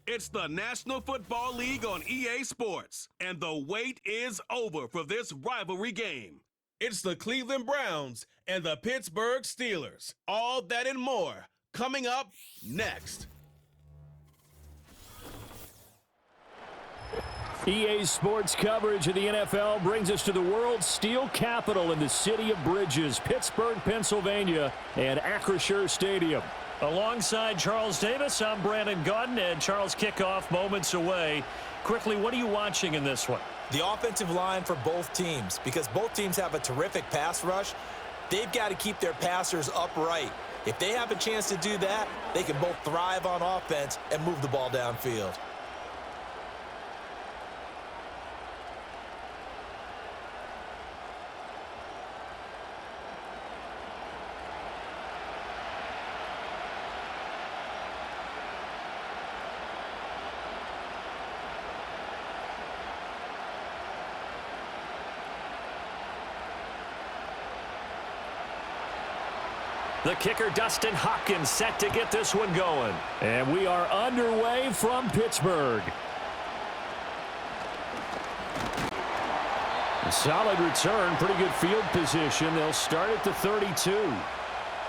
It's the National Football League on EA Sports, and the wait is over for this rivalry game. It's the Cleveland Browns and the Pittsburgh Steelers. All that and more coming up next. EA Sports coverage of the NFL brings us to the world's steel capital in the city of bridges, Pittsburgh, Pennsylvania, and Acrisure Stadium. Alongside Charles Davis, I'm Brandon Gaudin, and Charles, kickoff moments away. Quickly, what are you watching in this one? The offensive line for both teams, because both teams have a terrific pass rush. They've got to keep their passers upright. If they have a chance to do that, they can both thrive on offense and move the ball downfield. The kicker, Dustin Hopkins, set to get this one going. And we are underway from Pittsburgh. A solid return, pretty good field position. They'll start at the 32.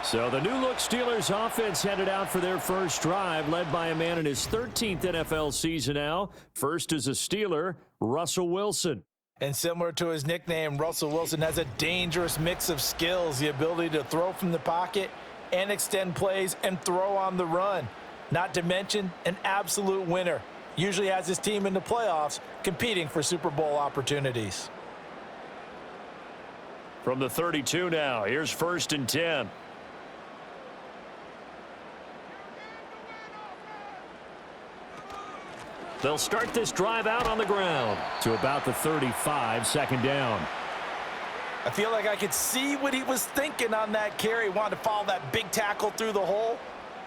So the new-look Steelers offense headed out for their first drive, led by a man in his 13th NFL season now. First as a Steeler, Russell Wilson. And similar to his nickname, Russell Wilson has a dangerous mix of skills, the ability to throw from the pocket and extend plays and throw on the run. Not to mention an absolute winner. Usually has his team in the playoffs competing for Super Bowl opportunities. From the 32 now, here's 1st and 10. They'll start this drive out on the ground to about the 35, second down. I feel like I could see what he was thinking on that carry. Wanted to follow that big tackle through the hole.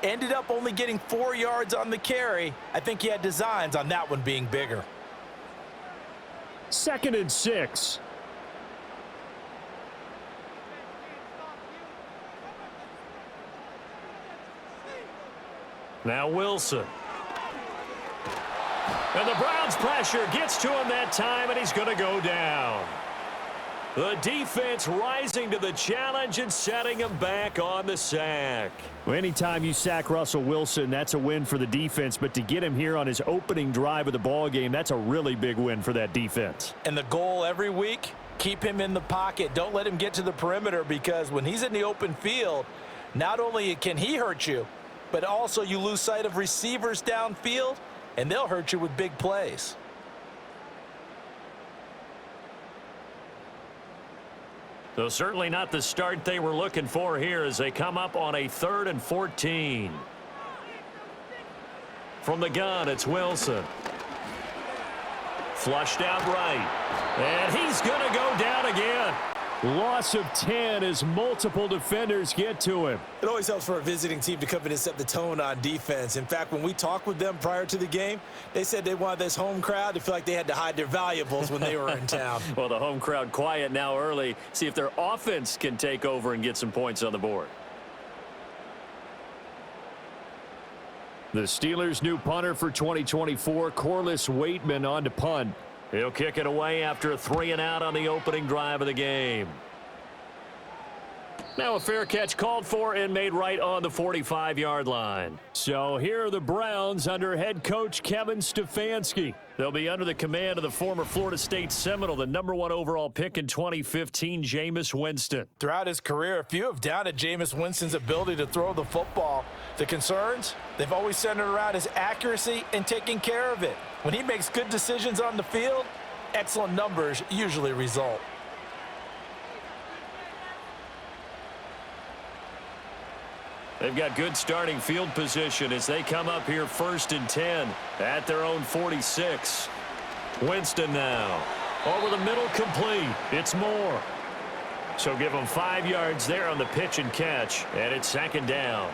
Ended up only getting 4 yards on the carry. I think he had designs on that one being bigger. 2nd and 6. Now Wilson. And the Browns' pressure gets to him that time, and he's going to go down. The defense rising to the challenge and setting him back on the sack. Well, anytime you sack Russell Wilson, that's a win for the defense. But to get him here on his opening drive of the ball game, that's a really big win for that defense. And the goal every week, keep him in the pocket. Don't let him get to the perimeter, because when he's in the open field, not only can he hurt you, but also you lose sight of receivers downfield, and they'll hurt you with big plays. So certainly not the start they were looking for here as they come up on a 3rd and 14. From the gun, it's Wilson. Flushed out right. And he's going to go down again. Loss of 10 as multiple defenders get to him. It always helps for a visiting team to come in and set the tone on defense. In fact, when we talked with them prior to the game, they said they wanted this home crowd to feel like they had to hide their valuables when they were in town. Well, the home crowd quiet now early. See if their offense can take over and get some points on the board. The Steelers' new punter for 2024, Corliss Waitman, on to punt. He'll kick it away after a 3-and-out on the opening drive of the game. Now a fair catch called for and made right on the 45-yard line. So here are the Browns under head coach Kevin Stefanski. They'll be under the command of the former Florida State Seminole, the #1 overall pick in 2015, Jameis Winston. Throughout his career, a few have doubted Jameis Winston's ability to throw the football. The concerns, they've always centered around his accuracy and taking care of it. When he makes good decisions on the field, excellent numbers usually result. They've got good starting field position as they come up here 1st and 10 at their own 46. Winston now. Over the middle, complete. It's Moore. So give them 5 yards there on the pitch and catch, and it's 2nd down.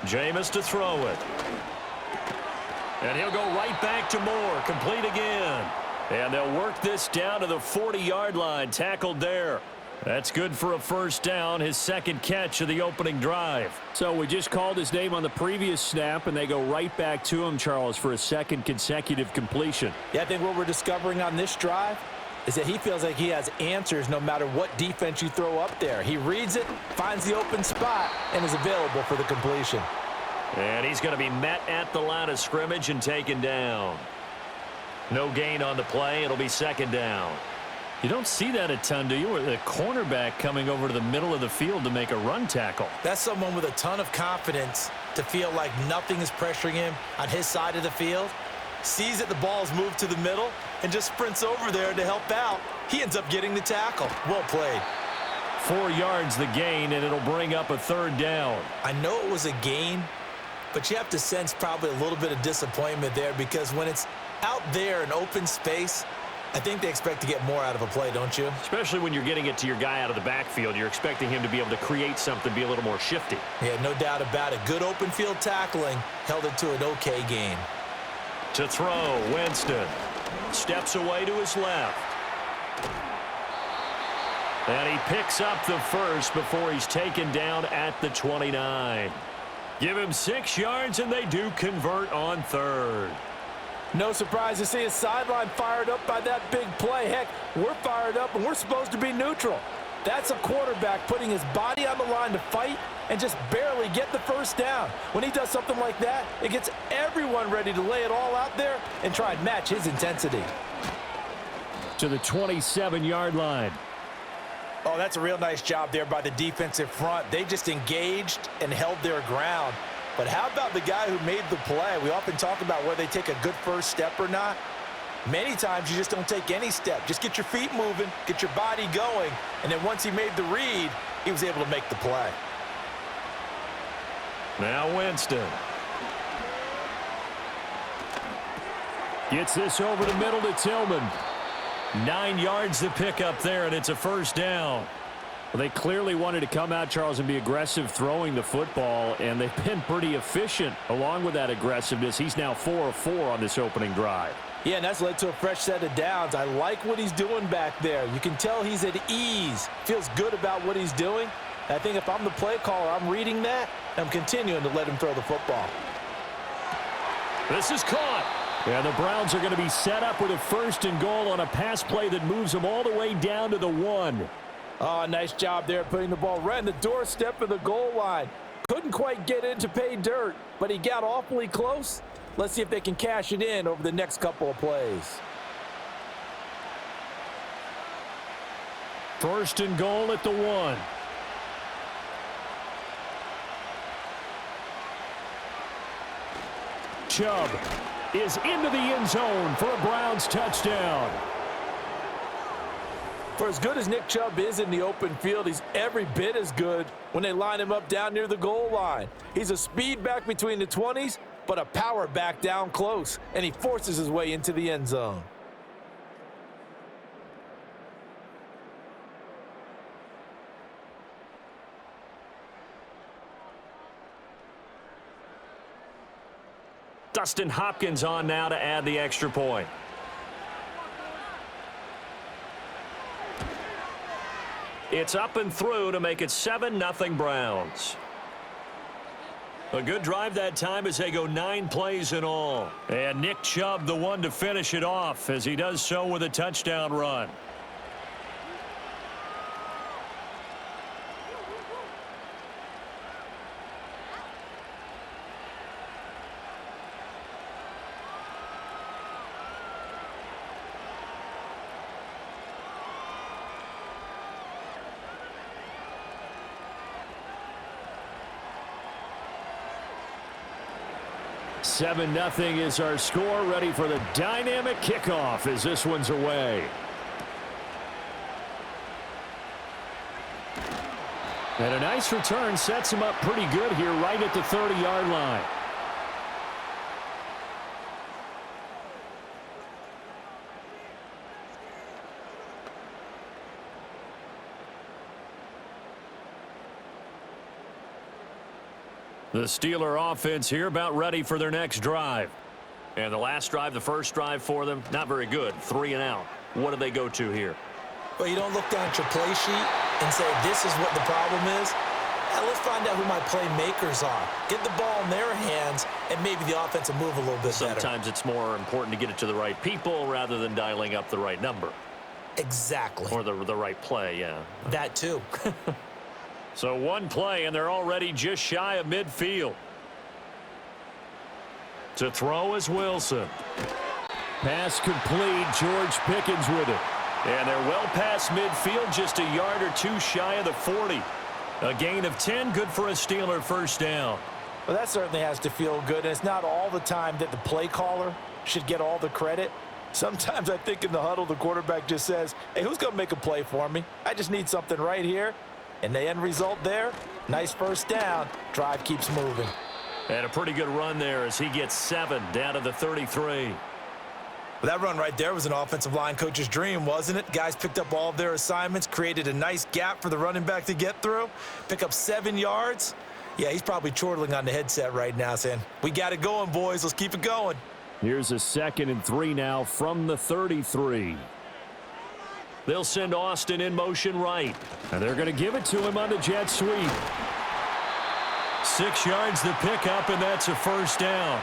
Jameis to throw it. And he'll go right back to Moore. Complete again. And they'll work this down to the 40-yard line. Tackled there. That's good for a first down, his second catch of the opening drive. So we just called his name on the previous snap, and they go right back to him, Charles, for a second consecutive completion. Yeah, I think what we're discovering on this drive is that he feels like he has answers no matter what defense you throw up there. He reads it, finds the open spot, and is available for the completion. And he's going to be met at the line of scrimmage and taken down. No gain on the play. It'll be second down. You don't see that a ton, do you? Or the cornerback coming over to the middle of the field to make a run tackle. That's someone with a ton of confidence to feel like nothing is pressuring him on his side of the field. Sees that the ball's moved to the middle and just sprints over there to help out. He ends up getting the tackle. Well played. 4 yards the gain, and it'll bring up a third down. I know it was a gain, but you have to sense probably a little bit of disappointment there because when it's out there in open space, I think they expect to get more out of a play, don't you? Especially when you're getting it to your guy out of the backfield. You're expecting him to be able to create something, be a little more shifty. Yeah, no doubt about it. Good open field tackling held it to an okay gain. To throw, Winston. Steps away to his left. And he picks up the first before he's taken down at the 29. Give him 6 yards, and they do convert on third. No surprise to see his sideline fired up by that big play. Heck, we're fired up, and we're supposed to be neutral. That's a quarterback putting his body on the line to fight and just barely get the first down. When he does something like that, it gets everyone ready to lay it all out there and try and match his intensity. To the 27-yard line. Oh, that's a real nice job there by the defensive front. They just engaged and held their ground. But how about the guy who made the play? We often talk about whether they take a good first step or not. Many times you just don't take any step. Just get your feet moving, get your body going, and then once he made the read, he was able to make the play. Now Winston. Gets this over the middle to Tillman. 9 yards to pick up there, and it's a first down. Well, they clearly wanted to come out, Charles, and be aggressive throwing the football, and they've been pretty efficient along with that aggressiveness. He's now 4 of 4 on this opening drive. Yeah, and that's led to a fresh set of downs. I like what he's doing back there. You can tell he's at ease, feels good about what he's doing. I think if I'm the play caller, I'm reading that, and I'm continuing to let him throw the football. This is caught. And the Browns are going to be set up with a first and goal on a pass play that moves them all the way down to the 1. Oh, nice job there putting the ball right in the doorstep of the goal line. Couldn't quite get in to pay dirt, but he got awfully close. Let's see if they can cash it in over the next couple of plays. First and goal at the 1. Chubb is into the end zone for a Browns touchdown. For as good as Nick Chubb is in the open field, he's every bit as good when they line him up down near the goal line. He's a speed back between the 20s, but a power back down close, and he forces his way into the end zone. Dustin Hopkins on now to add the extra point. It's up and through to make it 7-0 Browns. A good drive that time as they go 9 plays in all. And Nick Chubb the one to finish it off as he does so with a touchdown run. Seven 0 is our score, ready for the dynamic kickoff as this one's away. And a nice return sets him up pretty good here right at the 30-yard line. The Steeler offense here about ready for their next drive. And the last drive, the first drive for them, not very good. 3 and out. What do they go to here? Well, you don't look down at your play sheet and say, this is what the problem is. Let's find out who my playmakers are. Get the ball in their hands, and maybe the offense will move a little bit better. Sometimes it's more important to get it to the right people rather than dialing up the right number. Exactly. Or the right play, yeah. That too. So one play, and they're already just shy of midfield. To throw is Wilson. Pass complete. George Pickens with it. And they're well past midfield, just a yard or two shy of the 40. A gain of 10, good for a Steeler first down. Well, that certainly has to feel good. And it's not all the time that the play caller should get all the credit. Sometimes I think in the huddle, the quarterback just says, hey, who's going to make a play for me? I just need something right here. And the end result there, nice first down. Drive keeps moving. And a pretty good run there as he gets 7 down to the 33. Well, that run right there was an offensive line coach's dream, wasn't it? Guys picked up all of their assignments, created a nice gap for the running back to get through, pick up 7 yards. Yeah, he's probably chortling on the headset right now saying, we got it going, boys. Let's keep it going. Here's a 2nd and 3 now from the 33. They'll send Austin in motion right. And they're going to give it to him on the jet sweep. 6 yards the pickup, and that's a first down.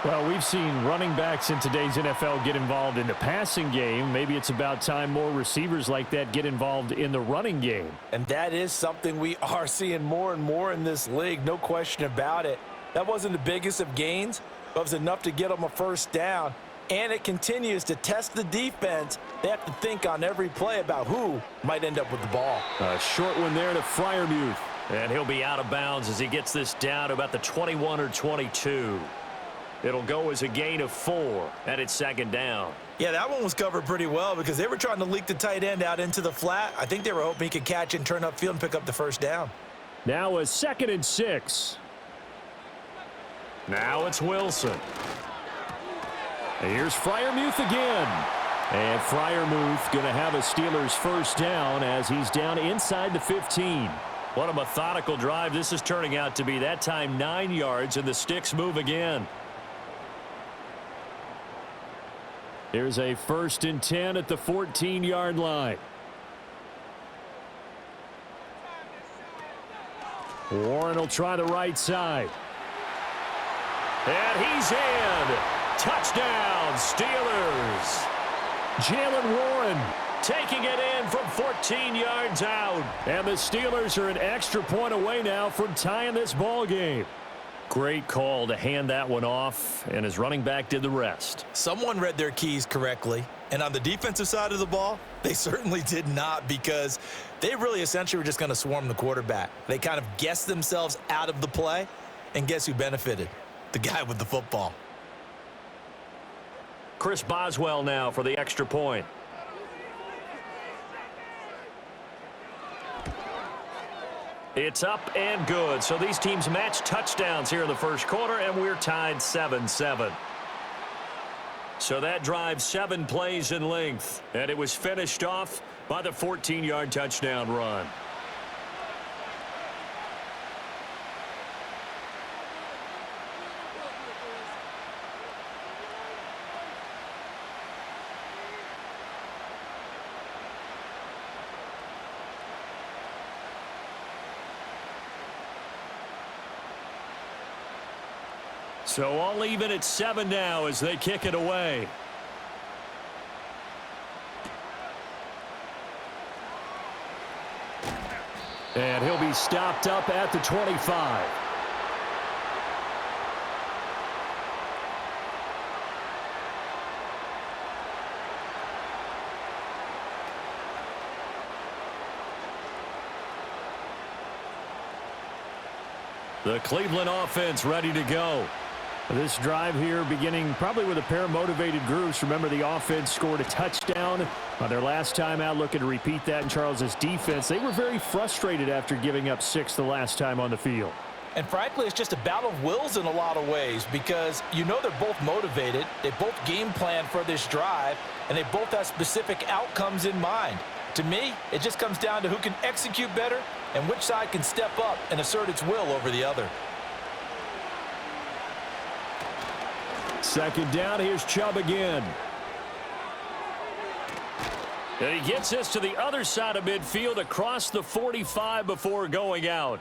Well, we've seen running backs in today's NFL get involved in the passing game. Maybe it's about time more receivers like that get involved in the running game. And that is something we are seeing more and more in this league, no question about it. That wasn't the biggest of gains, but it was enough to get them a first down. And it continues to test the defense. They have to think on every play about who might end up with the ball. A short one there to Freiermuth. And he'll be out of bounds as he gets this down to about the 21 or 22. It'll go as a gain of 4, and it's 2nd down. Yeah, that one was covered pretty well because they were trying to leak the tight end out into the flat. I think they were hoping he could catch and turn upfield and pick up the first down. Now a 2nd and 6. Now it's Wilson. And here's Freiermuth again. And Freiermuth going to have a Steelers first down as he's down inside the 15. What a methodical drive this is turning out to be. That time 9 yards, and the sticks move again. Here's a 1st and 10 at the 14-yard line. Warren will try the right side. And he's in. Touchdown, Steelers. Jalen Warren taking it in from 14 yards out. And the Steelers are an extra point away now from tying this ball game. Great call to hand that one off, and his running back did the rest. Someone read their keys correctly, and on the defensive side of the ball, they certainly did not because they really essentially were just going to swarm the quarterback. They kind of guessed themselves out of the play, and guess who benefited? The guy with the football. Chris Boswell now for the extra point. It's up and good. So these teams match touchdowns here in the first quarter, and we're tied 7-7. So that drive 7 plays in length, and it was finished off by the 14-yard touchdown run. So all even at 7 now as they kick it away. And he'll be stopped up at the 25. The Cleveland offense ready to go. This drive here beginning probably with a pair of motivated groups. Remember, the offense scored a touchdown on their last time out. Looking to repeat that in Charles' defense. They were very frustrated after giving up 6 the last time on the field. And frankly, it's just a battle of wills in a lot of ways because you know they're both motivated. They both game plan for this drive, and they both have specific outcomes in mind. To me, it just comes down to who can execute better and which side can step up and assert its will over the other. Second down, here's Chubb again. And he gets this to the other side of midfield across the 45 before going out.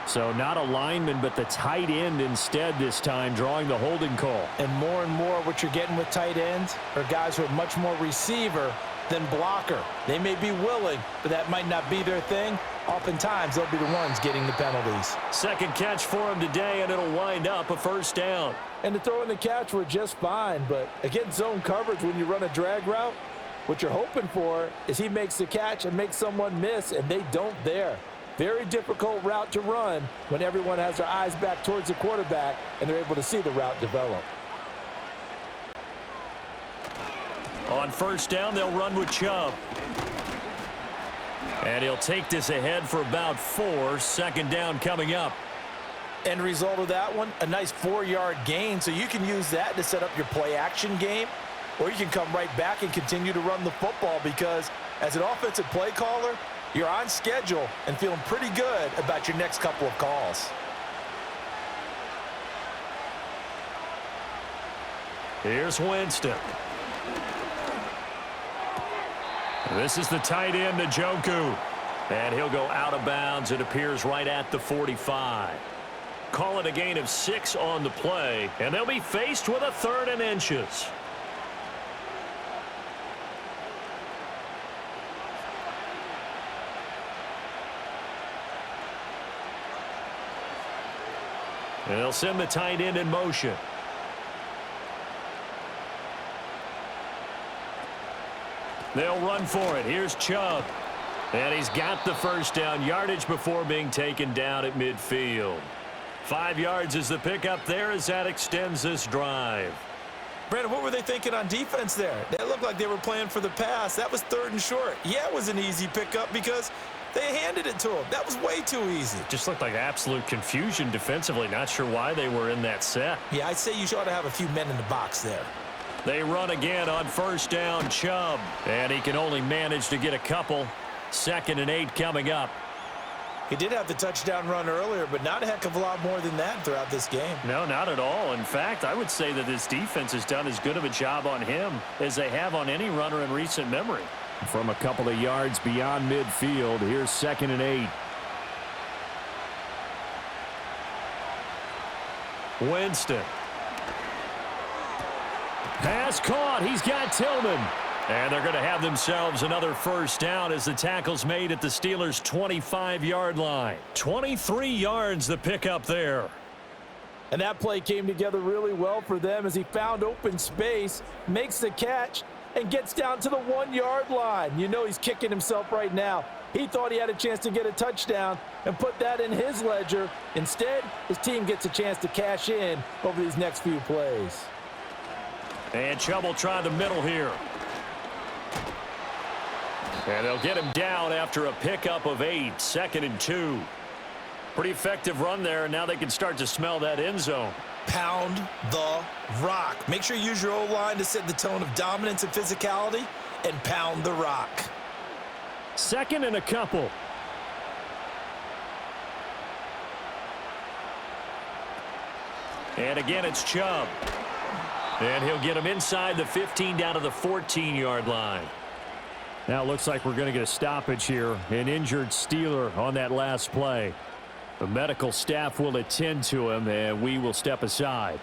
So not a lineman, but the tight end instead this time, drawing the holding call. And more what you're getting with tight ends are guys who are much more receiver than blocker. They may be willing, but that might not be their thing. Oftentimes, they'll be the ones getting the penalties. Second catch for him today, and it'll wind up a first down. And the throw and the catch were just fine, but against zone coverage when you run a drag route, what you're hoping for is he makes the catch and makes someone miss, and they don't there. Very difficult route to run when everyone has their eyes back towards the quarterback and they're able to see the route develop. On first down, they'll run with Chubb. And he'll take this ahead for about 4. Second down coming up. End result of that one, a nice 4-yard gain, so you can use that to set up your play-action game, or you can come right back and continue to run the football because as an offensive play caller, you're on schedule and feeling pretty good about your next couple of calls. Here's Winston. This is the tight end, Njoku. And he'll go out of bounds. It appears right at the 45. Call it a gain of 6 on the play, and they'll be faced with a 3rd and inches. And they'll send the tight end in motion. They'll run for it. Here's Chubb. And he's got the first down, yardage before being taken down at midfield. 5 yards is the pickup there as that extends this drive. Brandon, what were they thinking on defense there? They looked like they were playing for the pass. That was 3rd and short. Yeah, it was an easy pickup because they handed it to him. That was way too easy. Just looked like absolute confusion defensively. Not sure why they were in that set. Yeah, I'd say you ought to have a few men in the box there. They run again on first down, Chubb. And he can only manage to get a couple. 2nd and 8 coming up. He did have the touchdown run earlier, but not a heck of a lot more than that throughout this game. No, not at all. In fact, I would say that this defense has done as good of a job on him as they have on any runner in recent memory. From a couple of yards beyond midfield, here's 2nd and 8. Winston. Pass caught. He's got Tillman. And they're going to have themselves another first down as the tackle's made at the Steelers' 25-yard line. 23 yards the pickup there. And that play came together really well for them as he found open space, makes the catch, and gets down to the 1-yard line. You know he's kicking himself right now. He thought he had a chance to get a touchdown and put that in his ledger. Instead, his team gets a chance to cash in over these next few plays. And Chubb will try the middle here. And they'll get him down after a pickup of 8. 2nd and 2. Pretty effective run there, and now they can start to smell that end zone. Pound the rock. Make sure you use your O-line to set the tone of dominance and physicality, and pound the rock. 2nd and a couple. And again, it's Chubb. And he'll get him inside the 15 down to the 14-yard line. Now it looks like we're going to get a stoppage here. An injured Steeler on that last play. The medical staff will attend to him, and we will step aside.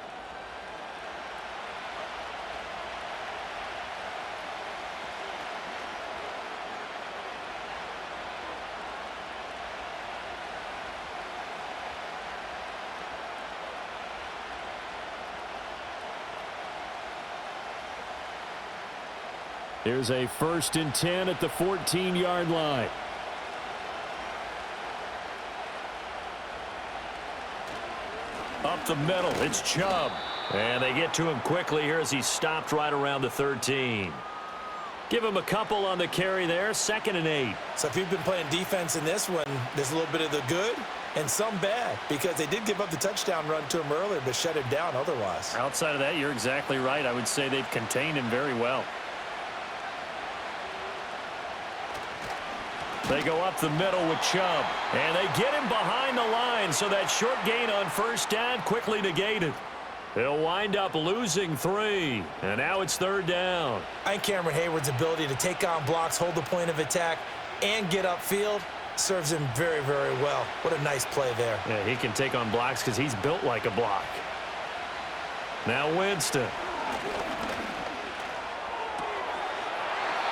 Here's a 1st and 10 at the 14-yard line. Up the middle, it's Chubb. And they get to him quickly here as he's stopped right around the 13. Give him a couple on the carry there. 2nd and 8. So if you've been playing defense in this one, there's a little bit of the good and some bad because they did give up the touchdown run to him earlier but shut him down otherwise. Outside of that, you're exactly right. I would say they've contained him very well. They go up the middle with Chubb, and they get him behind the line, so that short gain on first down quickly negated. They'll wind up losing 3, and now it's 3rd down. I think Cameron Hayward's ability to take on blocks, hold the point of attack, and get upfield serves him very, very well. What a nice play there. Yeah, he can take on blocks because he's built like a block. Now Winston.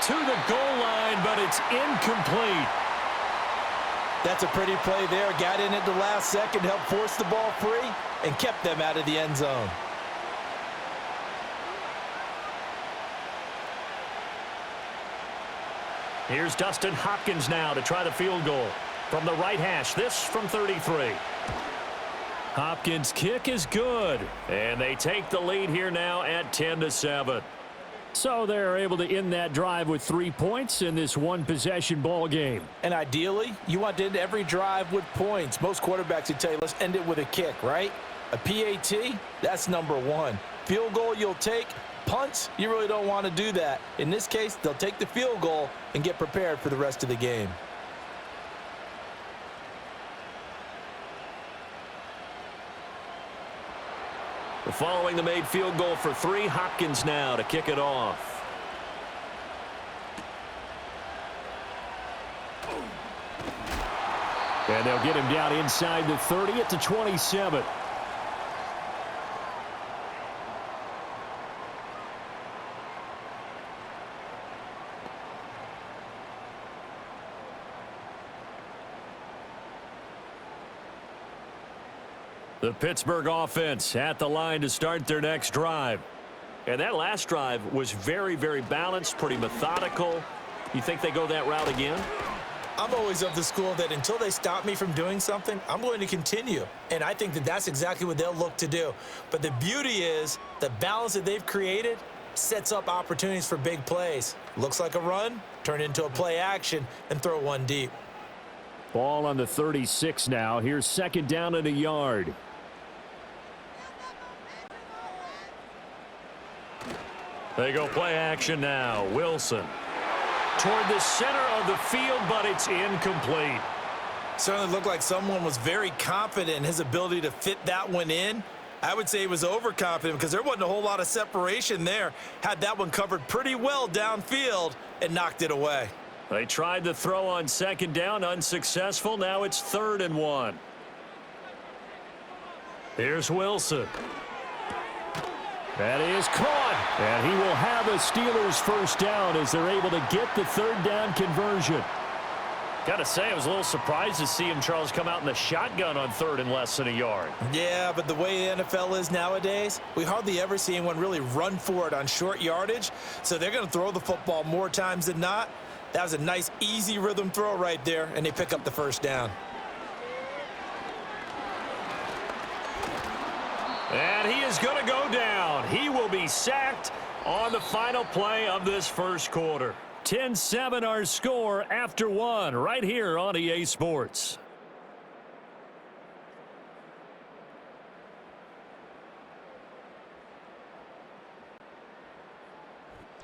To the goal line, but it's incomplete. That's a pretty play there. Got in at the last second, helped force the ball free, and kept them out of the end zone. Here's Dustin Hopkins now to try the field goal from the right hash. This from 33. Hopkins' kick is good, and they take the lead here now at 10-7. So they're able to end that drive with 3 points in this one-possession ball game. And ideally, you want to end every drive with points. Most quarterbacks would tell you, let's end it with a kick, right? A PAT, that's number 1. Field goal you'll take. Punts, you really don't want to do that. In this case, they'll take the field goal and get prepared for the rest of the game. Following the made field goal for 3, Hopkins now to kick it off. And they'll get him down inside the 30 at the 27. The Pittsburgh offense at the line to start their next drive. And that last drive was very, very balanced, pretty methodical. You think they go that route again? I'm always of the school that until they stop me from doing something, I'm going to continue. And I think that that's exactly what they'll look to do. But the beauty is the balance that they've created sets up opportunities for big plays. Looks like a run, turn into a play action, and throw one deep. Ball on the 36 now. Here's 2nd down and a yard. They go play action now. Wilson toward the center of the field, but it's incomplete. Certainly looked like someone was very confident in his ability to fit that one in. I would say he was overconfident because there wasn't a whole lot of separation there. Had that one covered pretty well downfield and knocked it away. They tried the throw on 2nd down, unsuccessful. Now it's 3rd and 1. Here's Wilson. That is caught. And he will have a Steelers 1st down as they're able to get the 3rd down conversion. Got to say, I was a little surprised to see him, Charles, come out in the shotgun on 3rd and less than a yard. Yeah, but the way the NFL is nowadays, we hardly ever see anyone really run for it on short yardage. So they're going to throw the football more times than not. That was a nice, easy rhythm throw right there, and they pick up the 1st down. And he is going to go down. He will be sacked on the final play of this 1st quarter. 10-7 our score after 1 right here on EA Sports.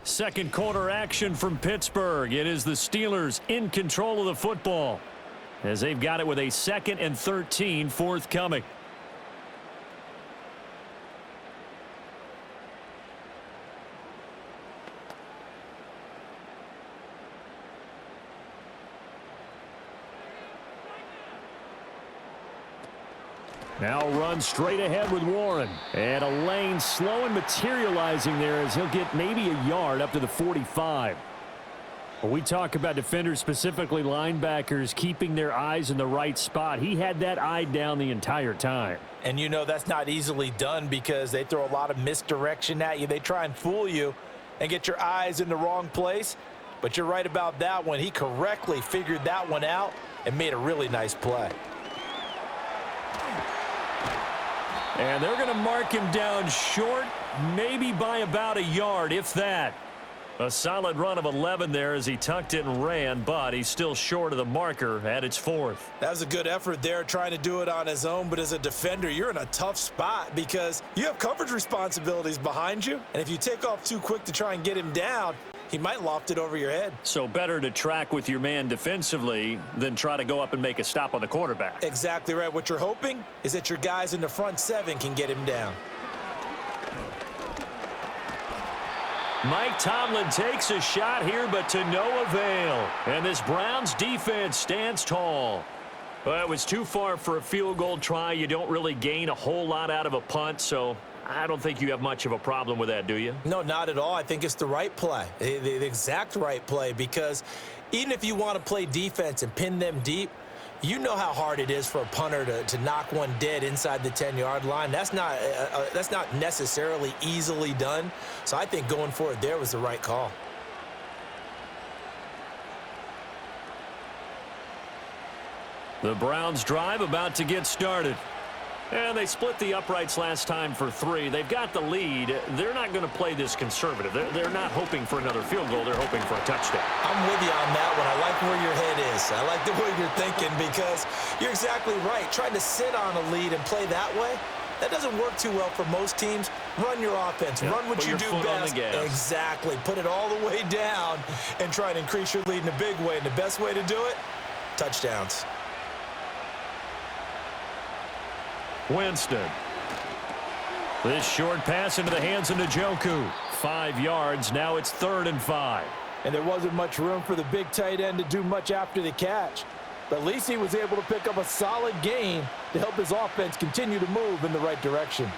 Second quarter action from Pittsburgh. It is the Steelers in control of the football as they've got it with a 2nd and 13 forthcoming. Now run straight ahead with Warren. And a lane slow and materializing there as he'll get maybe a yard up to the 45. When we talk about defenders, specifically linebackers, keeping their eyes in the right spot, he had that eye down the entire time. And you know that's not easily done because they throw a lot of misdirection at you. They try and fool you and get your eyes in the wrong place. But you're right about that one. He correctly figured that one out and made a really nice play. And they're going to mark him down short, maybe by about a yard, if that. A solid run of 11 there as he tucked it and ran, but he's still short of the marker at its 4th. That was a good effort there trying to do it on his own, but as a defender, you're in a tough spot because you have coverage responsibilities behind you, and if you take off too quick to try and get him down, he might loft it over your head. So better to track with your man defensively than try to go up and make a stop on the quarterback. Exactly right. What you're hoping is that your guys in the front seven can get him down. Mike Tomlin takes a shot here, but to no avail. And this Browns defense stands tall. Well, it was too far for a field goal try. You don't really gain a whole lot out of a punt, so I don't think you have much of a problem with that, do you? No, not at all. I think it's the right play, the exact right play, because even if you want to play defense and pin them deep, you know how hard it is for a punter to knock one dead inside the 10-yard line. That's not necessarily easily done. So I think going for it there was the right call. The Browns drive about to get started. And they split the uprights last time for 3. They've got the lead. They're not going to play this conservative. They're not hoping for another field goal. They're hoping for a touchdown. I'm with you on that one. I like where your head is. I like the way you're thinking, because you're exactly right. Trying to sit on a lead and play that way, that doesn't work too well for most teams. Run your offense. Yep. Run what you do best. Exactly. Put it all the way down and try and increase your lead in a big way. And the best way to do it, touchdowns. Winston. This short pass into the hands of Njoku. 5 yards. Now it's 3rd and 5. And there wasn't much room for the big tight end to do much after the catch. But at least he was able to pick up a solid gain to help his offense continue to move in the right direction.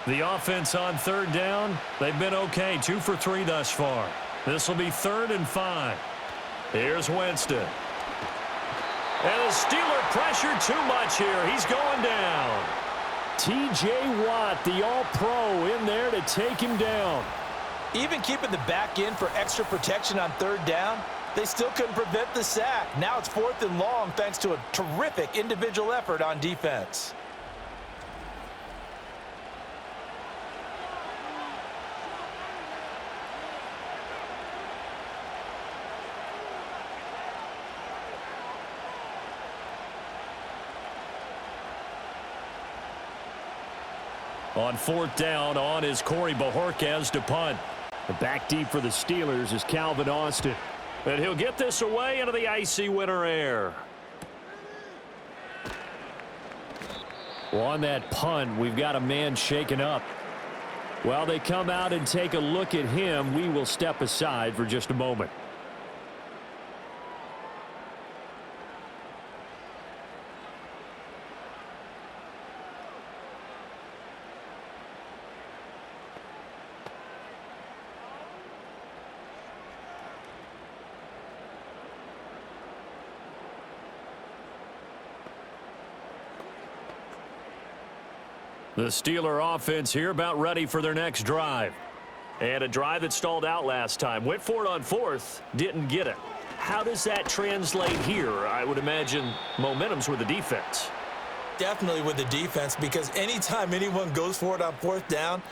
The offense on 3rd down, they've been okay. 2 for 3 thus far. This will be 3rd and 5. Here's Winston. And the Steeler pressure too much here. He's going down. T.J. Watt, the all-pro, in there to take him down. Even keeping the back in for extra protection on 3rd down, they still couldn't prevent the sack. Now it's 4th and long thanks to a terrific individual effort on defense. On 4th down, on is Corey Bojorquez to punt. The back deep for the Steelers is Calvin Austin. And he'll get this away into the icy winter air. Well, on that punt, we've got a man shaken up. While they come out and take a look at him, we will step aside for just a moment. The Steeler offense here about ready for their next drive. And a drive that stalled out last time. Went for it on 4th, didn't get it. How does that translate here? I would imagine momentum's with the defense. Definitely with the defense, because anytime anyone goes for it on 4th down,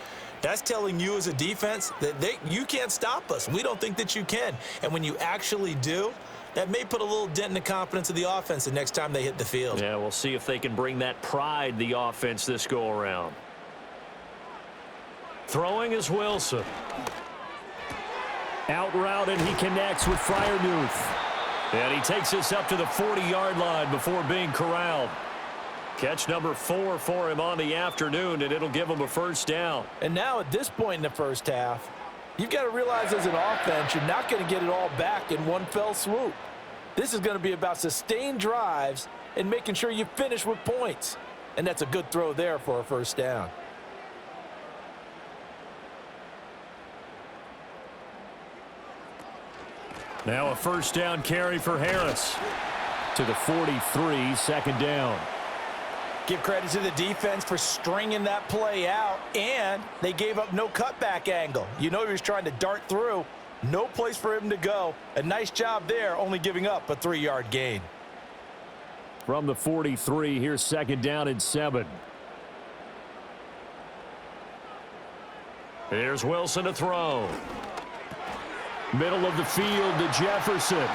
that's telling you as a defense that you can't stop us. We don't think that you can. And when you actually do, that may put a little dent in the confidence of the offense the next time they hit the field. Yeah, we'll see if they can bring that pride, the offense, this go-around. Throwing is Wilson. Out route, and he connects with Freiermuth. And he takes us up to the 40-yard line before being corralled. Catch number 4 for him on the afternoon, and it'll give him a 1st down. And now at this point in the first half, you've got to realize as an offense, you're not going to get it all back in one fell swoop. This is going to be about sustained drives and making sure you finish with points. And that's a good throw there for a 1st down. Now a 1st down carry for Harris. To the 43, 2nd down. Give credit to the defense for stringing that play out, and they gave up no cutback angle. You know he was trying to dart through. No place for him to go. A nice job there, only giving up a 3-yard gain. From the 43, here's 2nd down and 7. Here's Wilson to throw. Middle of the field to Jefferson.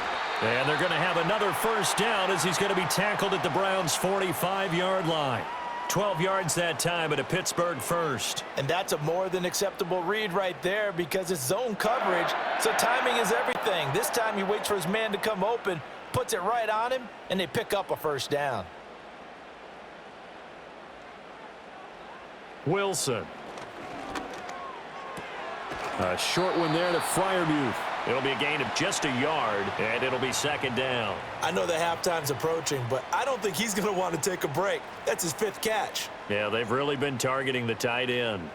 And they're going to have another 1st down as he's going to be tackled at the Browns' 45-yard line. 12 yards that time at a Pittsburgh first. And that's a more than acceptable read right there because it's zone coverage, so timing is everything. This time he waits for his man to come open, puts it right on him, and they pick up a first down. Wilson. A short one there to Freiermuth. It'll be a gain of just a yard, and it'll be second down. I know the halftime's approaching, but I don't think he's going to want to take a break. That's his 5th catch. Yeah, they've really been targeting the tight end.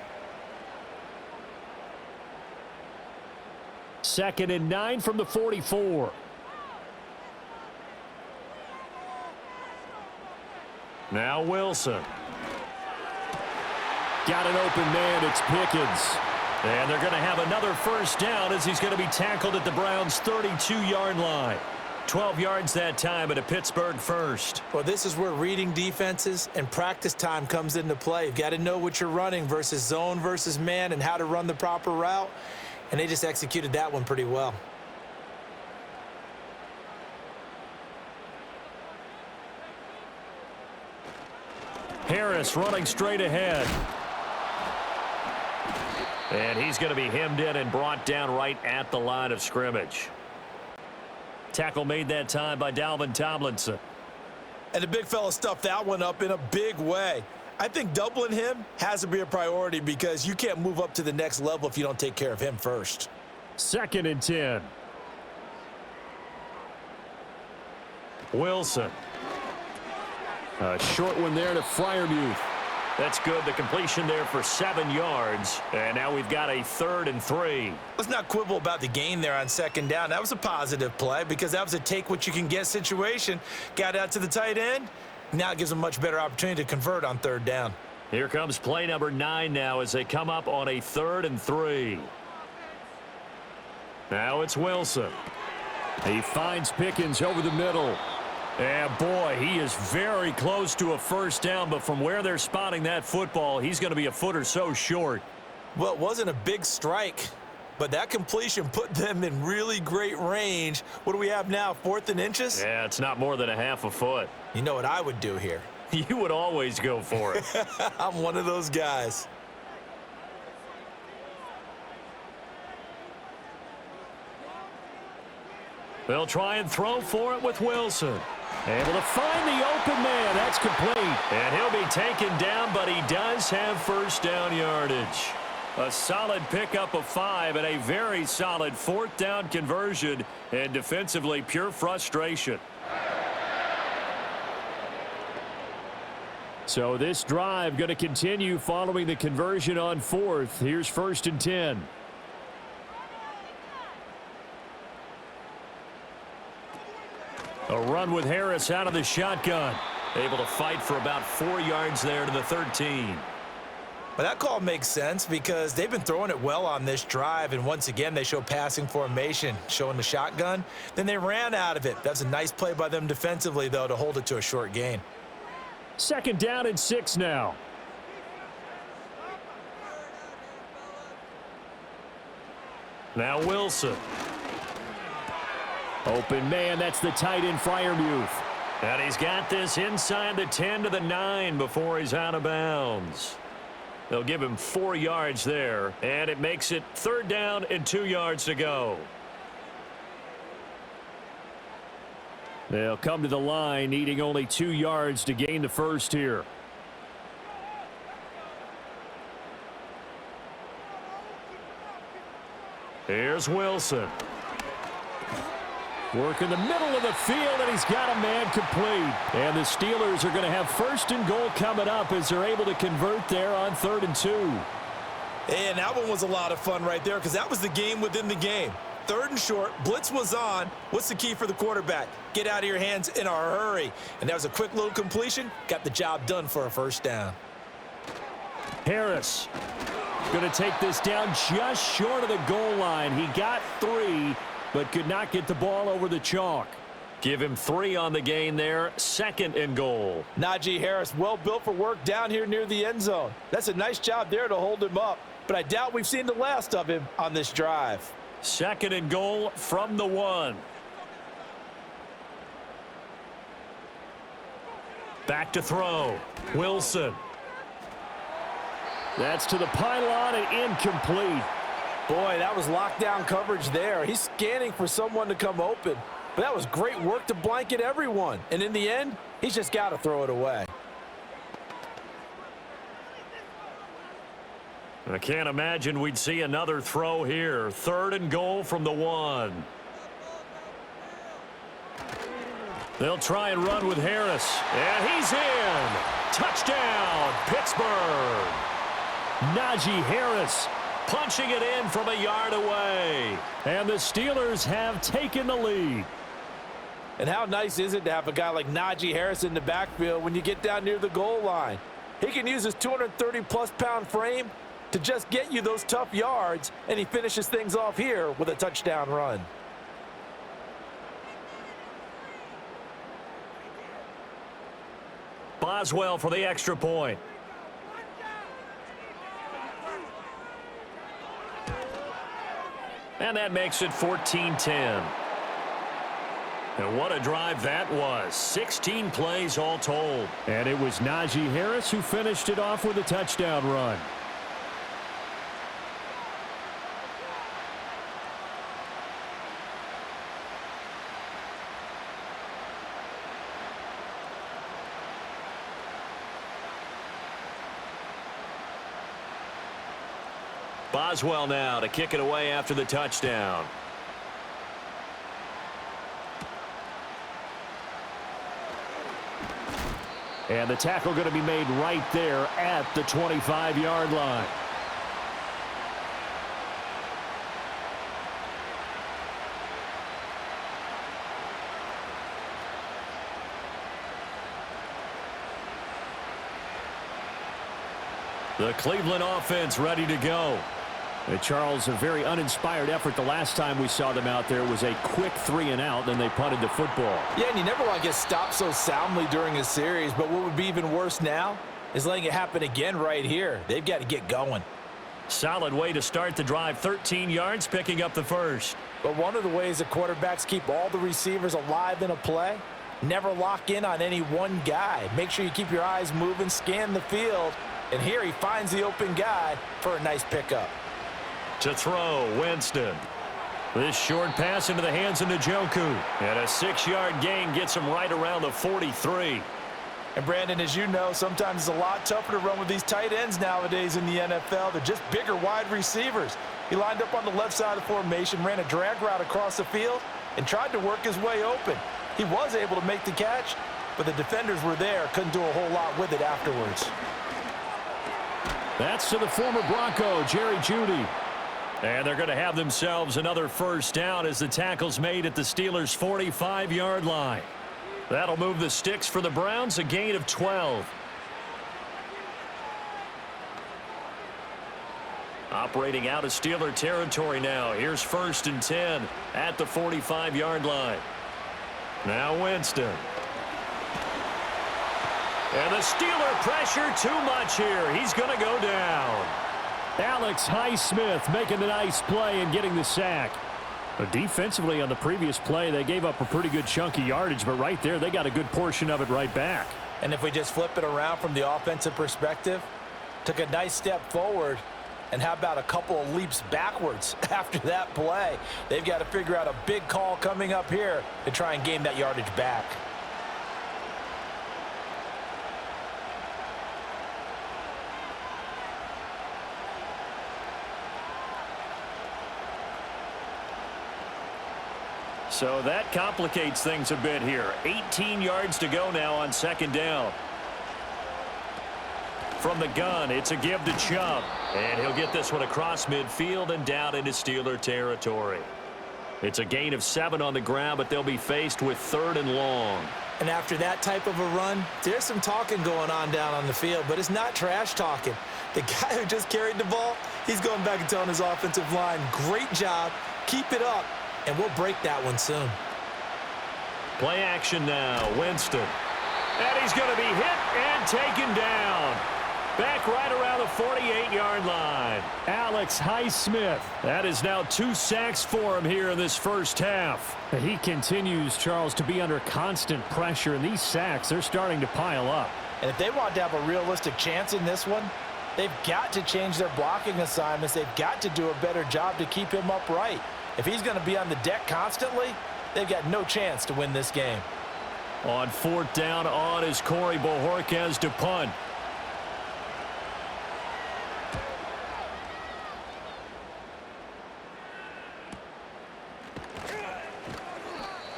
2nd and 9 from the 44. Now Wilson. Got an open man. It's Pickens. And they're going to have another first down as he's going to be tackled at the Browns' 32-yard line. 12 yards that time at a Pittsburgh first. Well, this is where reading defenses and practice time comes into play. You've got to know what you're running versus zone versus man and how to run the proper route. And they just executed that one pretty well. Harris running straight ahead. And he's going to be hemmed in and brought down right at the line of scrimmage. Tackle made that time by Dalvin Tomlinson. And the big fella stuffed that one up in a big way. I think doubling him has to be a priority because you can't move up to the next level if you don't take care of him first. 2nd and 10. Wilson. A short one there to Freiermuth. That's good. The completion there for 7 yards. And now we've got a 3rd and 3. Let's not quibble about the gain there on 2nd down. That was a positive play because that was a take-what-you-can-get situation. Got out to the tight end. Now it gives them a much better opportunity to convert on 3rd down. Here comes play number 9 now as they come up on a 3rd and 3. Now it's Wilson. He finds Pickens over the middle. And boy, he is very close to a first down, but from where they're spotting that football, he's going to be a foot or so short. Well, it wasn't a big strike, but that completion put them in really great range. What do we have now, 4th and inches? Yeah, it's not more than a half a foot. You know what I would do here? You would always go for it. I'm one of those guys. They'll try and throw for it with Wilson. Able to find the open man. That's complete. And he'll be taken down, but he does have first down yardage. A solid pickup of 5 and a very solid 4th down conversion. And defensively, pure frustration. So this drive going to continue following the conversion on 4th. Here's 1st and 10. A run with Harris out of the shotgun. Able to fight for about 4 yards there to the 13. But that call makes sense because they've been throwing it well on this drive, and once again they show passing formation, showing the shotgun. Then they ran out of it. That's a nice play by them defensively, though, to hold it to a short gain. 2nd down and 6 now. Now Wilson. Open man, that's the tight end Freiermuth. And he's got this inside the 10 to the 9 before he's out of bounds. They'll give him 4 yards there, and it makes it 3rd down and 2 yards to go. They'll come to the line, needing only 2 yards to gain the first here. Here's Wilson. Work in the middle of the field, and he's got a man complete. And the Steelers are going to have 1st and goal coming up as they're able to convert there on 3rd and 2. And that one was a lot of fun right there because that was the game within the game. 3rd and short, blitz was on. What's the key for the quarterback? Get out of your hands in a hurry. And that was a quick little completion. Got the job done for a first down. Harris going to take this down just short of the goal line. He got 3, but could not get the ball over the chalk. Give him 3 on the gain there. 2nd and goal. Najee Harris, well built for work down here near the end zone. That's a nice job there to hold him up, but I doubt we've seen the last of him on this drive. 2nd and goal from the 1. Back to throw. Wilson. That's to the pylon and incomplete. Boy, that was lockdown coverage there. He's scanning for someone to come open. But that was great work to blanket everyone. And in the end, he's just got to throw it away. I can't imagine we'd see another throw here. 3rd and goal from the 1. They'll try and run with Harris. And he's in. Touchdown, Pittsburgh. Najee Harris Punching it in from a yard away. And the Steelers have taken the lead. And how nice is it to have a guy like Najee Harris in the backfield when you get down near the goal line? He can use his 230-plus pound frame to just get you those tough yards, and he finishes things off here with a touchdown run. Boswell for the extra point. And that makes it 14-10. And what a drive that was. 16 plays all told. And it was Najee Harris who finished it off with a touchdown run. Boswell now to kick it away after the touchdown. And the tackle going to be made right there at the 25-yard line. The Cleveland offense ready to go. And Charles, a very uninspired effort the last time we saw them out there was a quick 3-and-out, then they punted the football. Yeah, and you never want to get stopped so soundly during a series, but what would be even worse now is letting it happen again right here. They've got to get going. Solid way to start the drive. 13 yards, picking up the first. But one of the ways that quarterbacks keep all the receivers alive in a play, never lock in on any one guy. Make sure you keep your eyes moving, scan the field, and here he finds the open guy for a nice pickup. To throw, Winston. This short pass into the hands of Njoku. And a 6-yard gain gets him right around the 43. And Brandon, as you know, sometimes it's a lot tougher to run with these tight ends nowadays in the NFL. They're just bigger wide receivers. He lined up on the left side of the formation, ran a drag route across the field, and tried to work his way open. He was able to make the catch, but the defenders were there, couldn't do a whole lot with it afterwards. That's to the former Bronco, Jerry Jeudy. And they're going to have themselves another first down as the tackle's made at the Steelers' 45-yard line. That'll move the sticks for the Browns, a gain of 12. Operating out of Steeler territory now. Here's 1st and 10 at the 45-yard line. Now Winston. And the Steeler pressure too much here. He's going to go down. Alex Highsmith making a nice play and getting the sack. But defensively on the previous play, they gave up a pretty good chunk of yardage, but right there, they got a good portion of it right back. And if we just flip it around from the offensive perspective, took a nice step forward, and how about a couple of leaps backwards after that play? They've got to figure out a big call coming up here to try and gain that yardage back. So that complicates things a bit here. 18 yards to go now on 2nd down. From the gun, it's a give to Chubb. And he'll get this one across midfield and down into Steeler territory. It's a gain of 7 on the ground, but they'll be faced with 3rd and long. And after that type of a run, there's some talking going on down on the field, but it's not trash talking. The guy who just carried the ball, he's going back and telling his offensive line, great job, keep it up. And we'll break that one soon. Play action now. Winston. And he's going to be hit and taken down. Back right around the 48-yard line. Alex Highsmith. That is now 2 sacks for him here in this first half. He continues, Charles, to be under constant pressure, and these sacks, they're starting to pile up. And if they want to have a realistic chance in this one, they've got to change their blocking assignments. They've got to do a better job to keep him upright. If he's going to be on the deck constantly, they've got no chance to win this game. On 4th down, on is Corey Bojorquez to punt.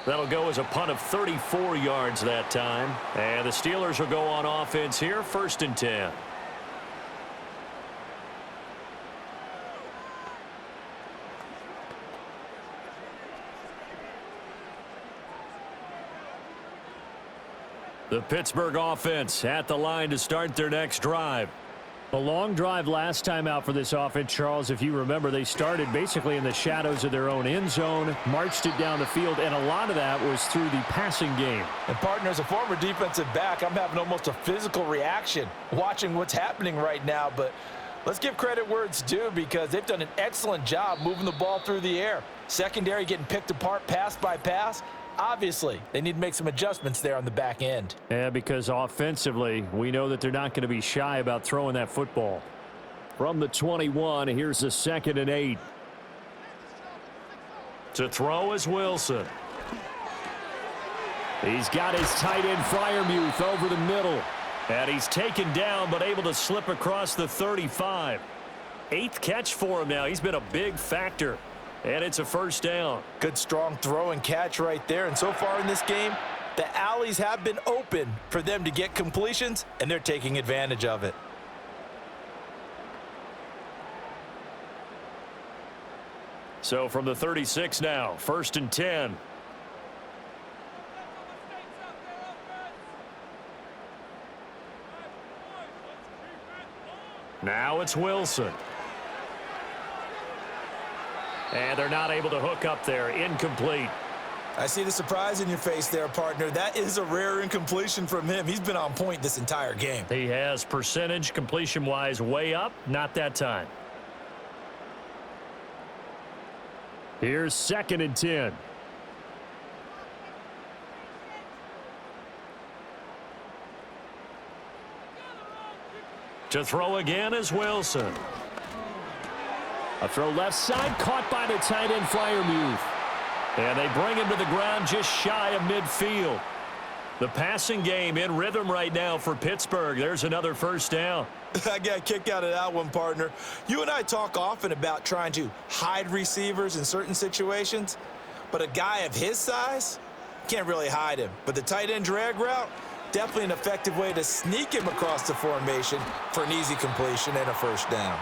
That'll go as a punt of 34 yards that time. And the Steelers will go on offense here, 1st and 10. The Pittsburgh offense at the line to start their next drive. A long drive last time out for this offense, Charles. If you remember, they started basically in the shadows of their own end zone, marched it down the field, and a lot of that was through the passing game. And, partner, as a former defensive back, I'm having almost a physical reaction watching what's happening right now. But let's give credit where it's due, because they've done an excellent job moving the ball through the air. Secondary getting picked apart pass by pass. Obviously, they need to make some adjustments there on the back end. Yeah, because offensively, we know that they're not going to be shy about throwing that football. From the 21, here's the 2nd and 8. To throw is Wilson. He's got his tight end Freiermuth over the middle. And he's taken down, but able to slip across the 35. 8th catch for him now. He's been a big factor. And it's a 1st down. Good, strong throw and catch right there. And so far in this game, the alleys have been open for them to get completions, and they're taking advantage of it. So from the 36 now, 1st and 10. Now it's Wilson. And they're not able to hook up there. Incomplete. I see the surprise in your face there, partner. That is a rare incompletion from him. He's been on point this entire game. He has percentage completion-wise way up. Not that time. Here's 2nd and 10. To throw again is Wilson. A throw left side, caught by the tight end Freiermuth. And they bring him to the ground just shy of midfield. The passing game in rhythm right now for Pittsburgh. There's another 1st down. I got a kick out of that one, partner. You and I talk often about trying to hide receivers in certain situations, but a guy of his size can't really hide him. But the tight end drag route, definitely an effective way to sneak him across the formation for an easy completion and a 1st down.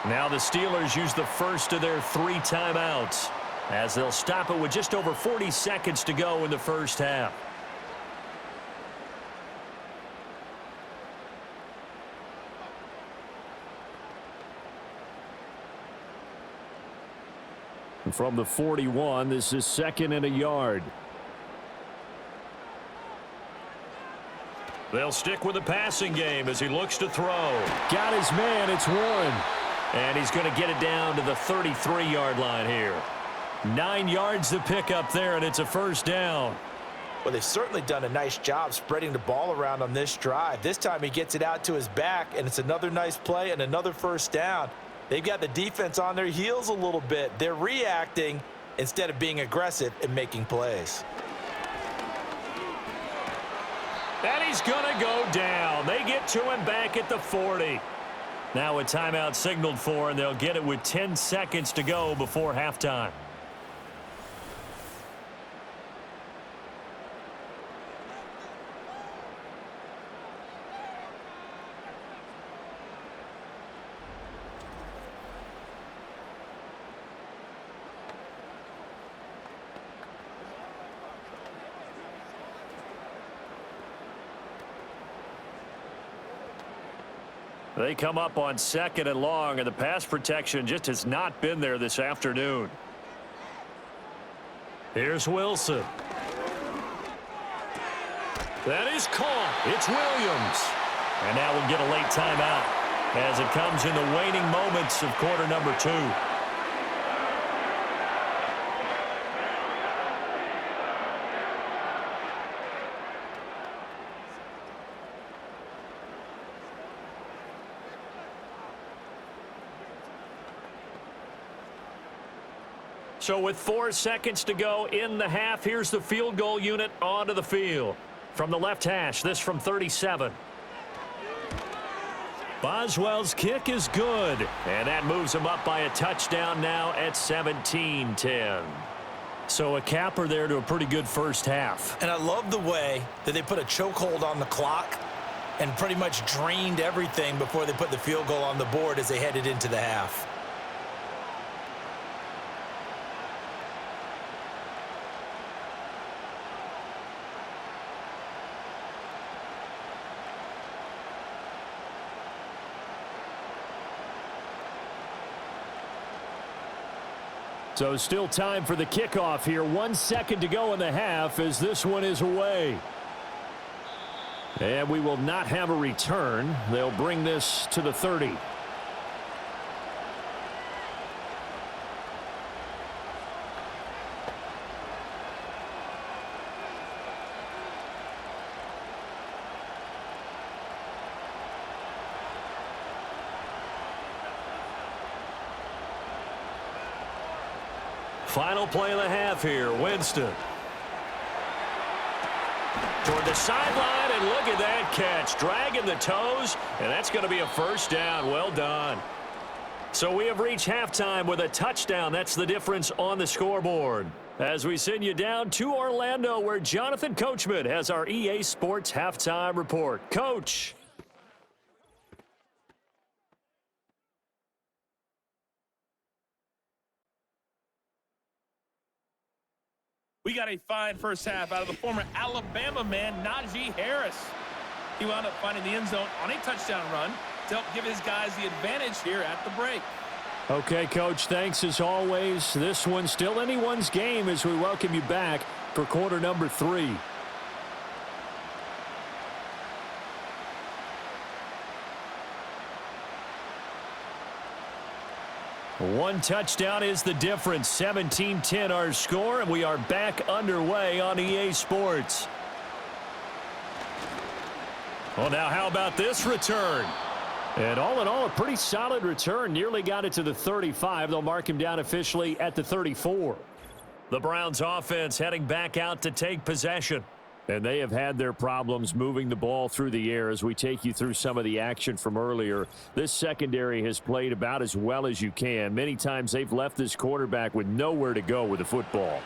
Now the Steelers use the first of their 3 timeouts as they'll stop it with just over 40 seconds to go in the first half. From the 41, this is 2nd and a yard. They'll stick with the passing game as he looks to throw. Got his man, it's Warren. And he's going to get it down to the 33-yard line here. 9 yards to pick up there, and it's a 1st down. Well, they've certainly done a nice job spreading the ball around on this drive. This time he gets it out to his back, and it's another nice play and another 1st down. They've got the defense on their heels a little bit. They're reacting instead of being aggressive and making plays. And he's going to go down. They get to him back at the 40. Now a timeout signaled for, and they'll get it with 10 seconds to go before halftime. They come up on 2nd and long, and the pass protection just has not been there this afternoon. Here's Wilson. That is caught. It's Williams. And now we'll get a late timeout as it comes in the waning moments of quarter number 2. So with 4 seconds to go in the half, here's the field goal unit onto the field. From the left hash, this from 37. Boswell's kick is good, and that moves him up by a touchdown now at 17-10. So a capper there to a pretty good first half. And I love the way that they put a chokehold on the clock and pretty much drained everything before they put the field goal on the board as they headed into the half. So still time for the kickoff here. 1 second to go in the half as this one is away. And we will not have a return. They'll bring this to the 30. Final play of the half here. Winston. Toward the sideline, and look at that catch. Dragging the toes, and that's going to be a first down. Well done. So we have reached halftime with a touchdown. That's the difference on the scoreboard. As we send you down to Orlando, where Jonathan Coachman has our EA Sports halftime report. Coach. We got a fine first half out of the former Alabama man, Najee Harris. He wound up finding the end zone on a touchdown run to help give his guys the advantage here at the break. Okay, Coach, thanks as always. This one's still anyone's game as we welcome you back for quarter number 3. One touchdown is the difference. 17-10 our score, and we are back underway on EA Sports. Well, now how about this return? And all in all, a pretty solid return. Nearly got it to the 35. They'll mark him down officially at the 34. The Browns offense heading back out to take possession. And they have had their problems moving the ball through the air as we take you through some of the action from earlier. This secondary has played about as well as you can. Many times they've left this quarterback with nowhere to go with the football.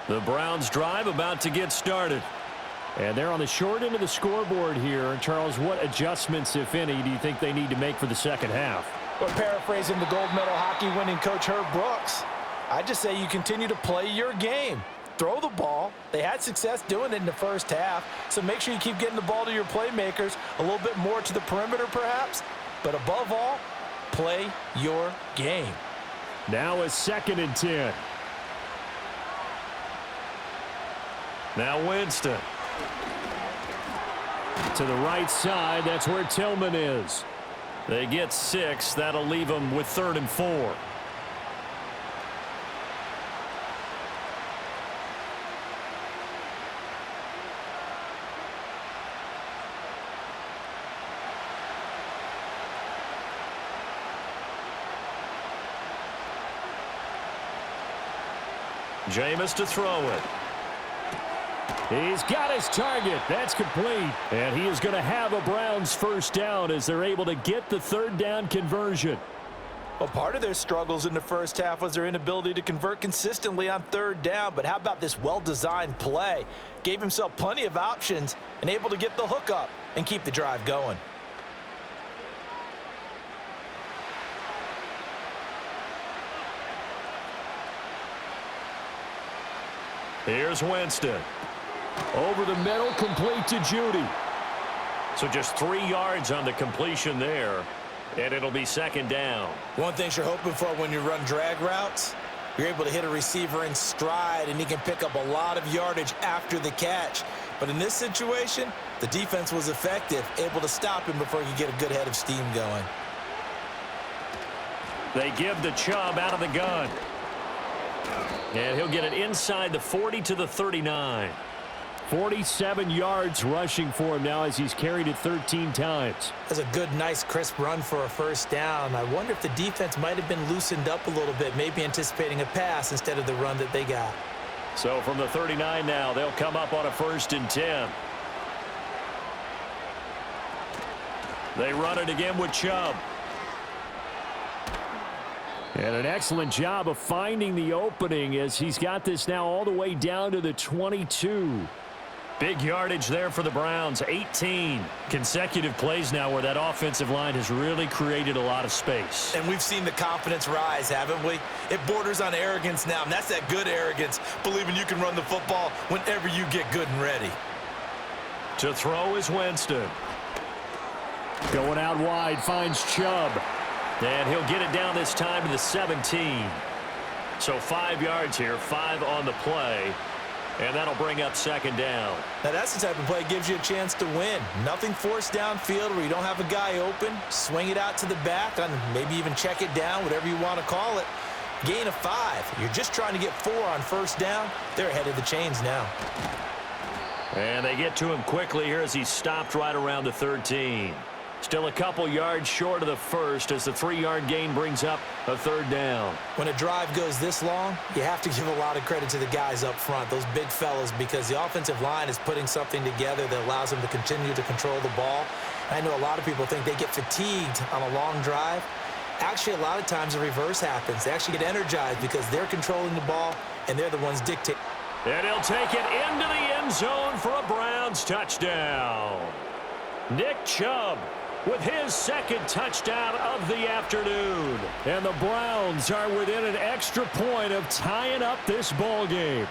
The Browns drive about to get started. And they're on the short end of the scoreboard here. Charles, what adjustments, if any, do you think they need to make for the second half? We're paraphrasing the gold medal hockey winning coach Herb Brooks. I just say you continue to play your game. Throw the ball. They had success doing it in the first half, so make sure you keep getting the ball to your playmakers, a little bit more to the perimeter perhaps, but above all, play your game. Now a 2nd and 10. Now Winston. To the right side, that's where Tillman is. They get 6. That'll leave them with 3rd and 4. Jameis to throw it. He's got his target. That's complete. And he is going to have a Browns first down as they're able to get the 3rd down conversion. Well, part of their struggles in the first half was their inability to convert consistently on 3rd down. But how about this well-designed play? Gave himself plenty of options and able to get the hook up and keep the drive going. Here's Winston. Over the middle, complete to Judy. So just 3 yards on the completion there. And it'll be second down. One thing you're hoping for when you run drag routes, you're able to hit a receiver in stride, and he can pick up a lot of yardage after the catch. But in this situation, the defense was effective, able to stop him before he could get a good head of steam going. They give the Chubb out of the gun. And he'll get it inside the 40 to the 39. 47 yards rushing for him now as he's carried it 13 times. That's a good, nice, crisp run for a first down. I wonder if the defense might have been loosened up a little bit, maybe anticipating a pass instead of the run that they got. So from the 39 now, they'll come up on a 1st and 10. They run it again with Chubb. And an excellent job of finding the opening as he's got this now all the way down to the 22. Big yardage there for the Browns, 18 consecutive plays now where that offensive line has really created a lot of space. And we've seen the confidence rise, haven't we? It borders on arrogance now, and that's that good arrogance, believing you can run the football whenever you get good and ready. To throw is Winston. Going out wide, finds Chubb. And he'll get it down this time to the 17. So 5 yards here, 5 on the play. And that'll bring up second down. Now that's the type of play that gives you a chance to win. Nothing forced downfield where you don't have a guy open. Swing it out to the back, and maybe even check it down, whatever you want to call it. Gain of 5. You're just trying to get 4 on first down. They're ahead of the chains now. And they get to him quickly here as he stopped right around the 13. Still a couple yards short of the first as the 3-yard gain brings up a third down. When a drive goes this long, you have to give a lot of credit to the guys up front, those big fellas, because the offensive line is putting something together that allows them to continue to control the ball. I know a lot of people think they get fatigued on a long drive. Actually, a lot of times the reverse happens. They actually get energized because they're controlling the ball and they're the ones dictating. And he'll take it into the end zone for a Browns touchdown. Nick Chubb with his second touchdown of the afternoon. And the Browns are within an extra point of tying up this ball game.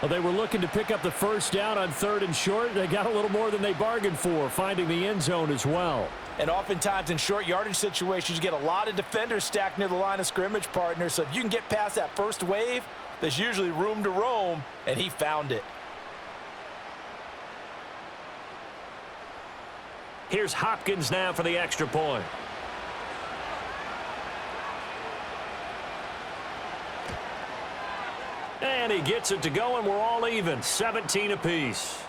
Well, they were looking to pick up the first down on 3rd and short. They got a little more than they bargained for, finding the end zone as well. And oftentimes in short yardage situations, you get a lot of defenders stacked near the line of scrimmage, partner. So if you can get past that first wave, there's usually room to roam, and he found it. Here's Hopkins now for the extra point. And he gets it to go, and we're all even, 17 apiece.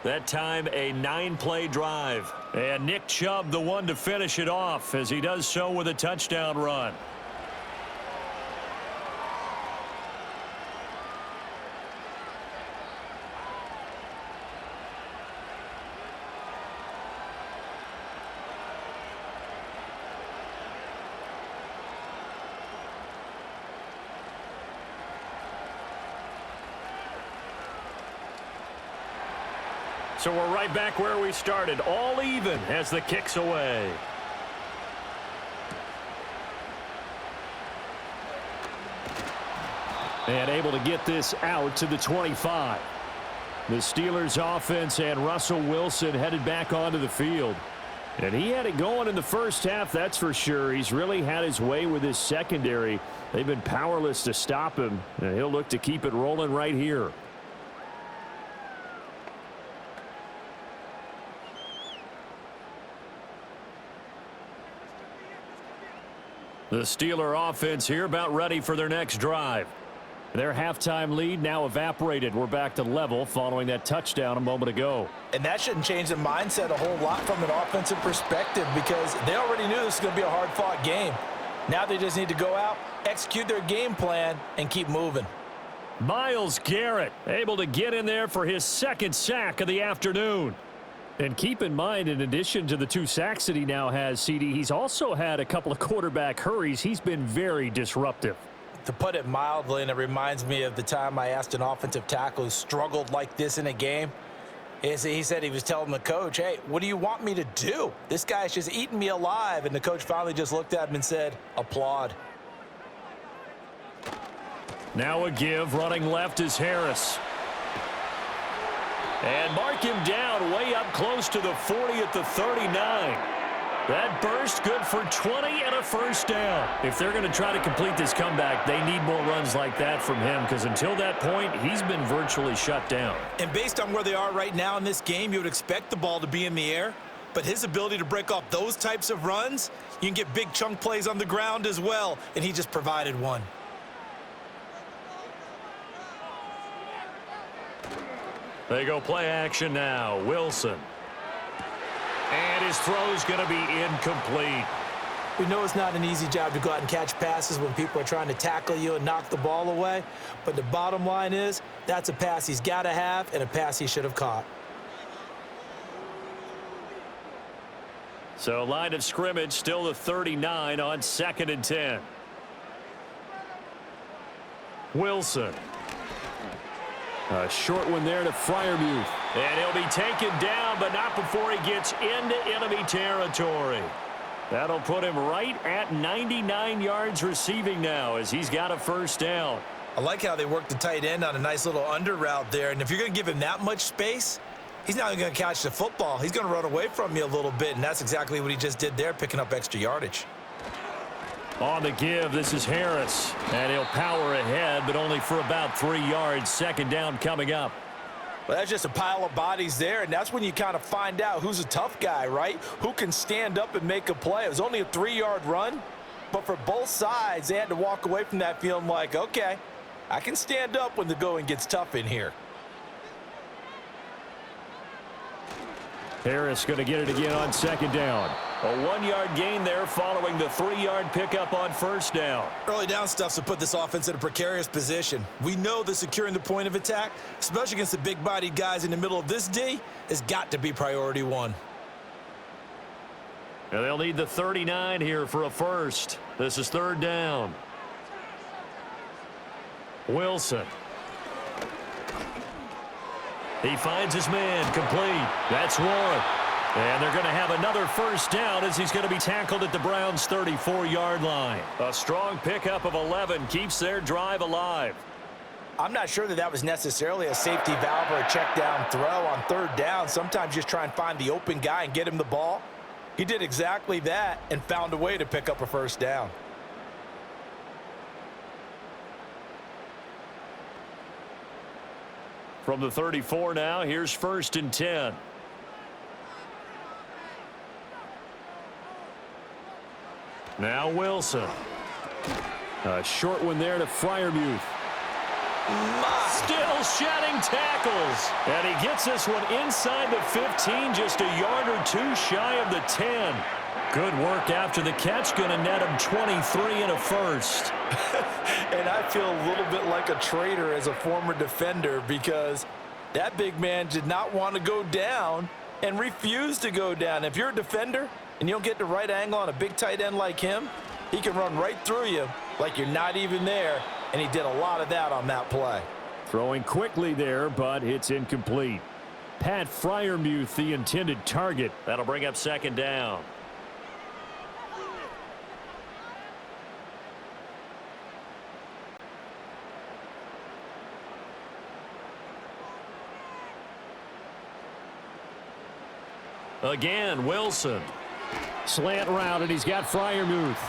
That time, a 9-play drive. And Nick Chubb, the one to finish it off, as he does so with a touchdown run. So we're right back where we started, all even as the kick's away. And able to get this out to the 25. The Steelers offense and Russell Wilson headed back onto the field. And he had it going in the first half, that's for sure. He's really had his way with his secondary. They've been powerless to stop him, and he'll look to keep it rolling right here. The Steeler offense here about ready for their next drive. Their halftime lead now evaporated. We're back to level following that touchdown a moment ago. And that shouldn't change the mindset a whole lot from an offensive perspective because they already knew this was going to be a hard-fought game. Now they just need to go out, execute their game plan, and keep moving. Myles Garrett able to get in there for his second sack of the afternoon. And keep in mind, in addition to the 2 sacks that he now has, CD, he's also had a couple of quarterback hurries. He's been very disruptive. To put it mildly, and it reminds me of the time I asked an offensive tackle who struggled like this in a game. He said he was telling the coach, hey, what do you want me to do? This guy's just eating me alive. And the coach finally just looked at him and said, applaud. Now a give, running left is Harris. And mark him down way up close to the 40 at the 39. That burst good for 20 and a first down. If they're going to try to complete this comeback, they need more runs like that from him, because until that point, he's been virtually shut down. And based on where they are right now in this game, you would expect the ball to be in the air. But his ability to break off those types of runs, you can get big chunk plays on the ground as well, and he just provided one. They go play action now. Wilson. And his throw's going to be incomplete. We know it's not an easy job to go out and catch passes when people are trying to tackle you and knock the ball away. But the bottom line is, that's a pass he's got to have and a pass he should have caught. So line of scrimmage still the 39 on 2nd and 10. Wilson. A short one there to Freiermuth. And he'll be taken down, but not before he gets into enemy territory. That'll put him right at 99 yards receiving now as he's got a first down. I like how they worked the tight end on a nice little under route there. And if you're going to give him that much space, he's not even going to catch the football. He's going to run away from you a little bit, and that's exactly what he just did there, picking up extra yardage. On the give, this is Harris. And he'll power ahead, but only for about 3 yards. 2nd down coming up. Well, that's just a pile of bodies there, and that's when you kind of find out who's a tough guy, right? Who can stand up and make a play. It was only a 3-yard run, but for both sides, they had to walk away from that feeling like, okay, I can stand up when the going gets tough in here. Harris going to get it again on 2nd down. A 1-yard gain there following the 3-yard pickup on first down. Early down stuff's to put this offense in a precarious position. We know that securing the point of attack, especially against the big-bodied guys in the middle of this D, has got to be priority one. And they'll need the 39 here for a first. This is 3rd down. Wilson. He finds his man, complete. That's one. And they're going to have another first down as he's going to be tackled at the Browns' 34-yard line. A strong pickup of 11 keeps their drive alive. I'm not sure that that was necessarily a safety valve or a check down throw on 3rd down. Sometimes just try and find the open guy and get him the ball. He did exactly that and found a way to pick up a first down. From the 34 now, here's 1st and 10. Now Wilson. A short one there to Freiermuth. Still shedding tackles. And he gets this one inside the 15, just a yard or two shy of the 10. Good work after the catch. Going to net him 23 and a first. And I feel a little bit like a traitor as a former defender, because that big man did not want to go down and refused to go down. If you're a defender and you don't get the right angle on a big tight end like him, he can run right through you like you're not even there, and he did a lot of that on that play. Throwing quickly there, but it's incomplete. Pat Freiermuth, the intended target. That'll bring up 2nd down. Again, Wilson. Slant route, and he's got Freiermuth.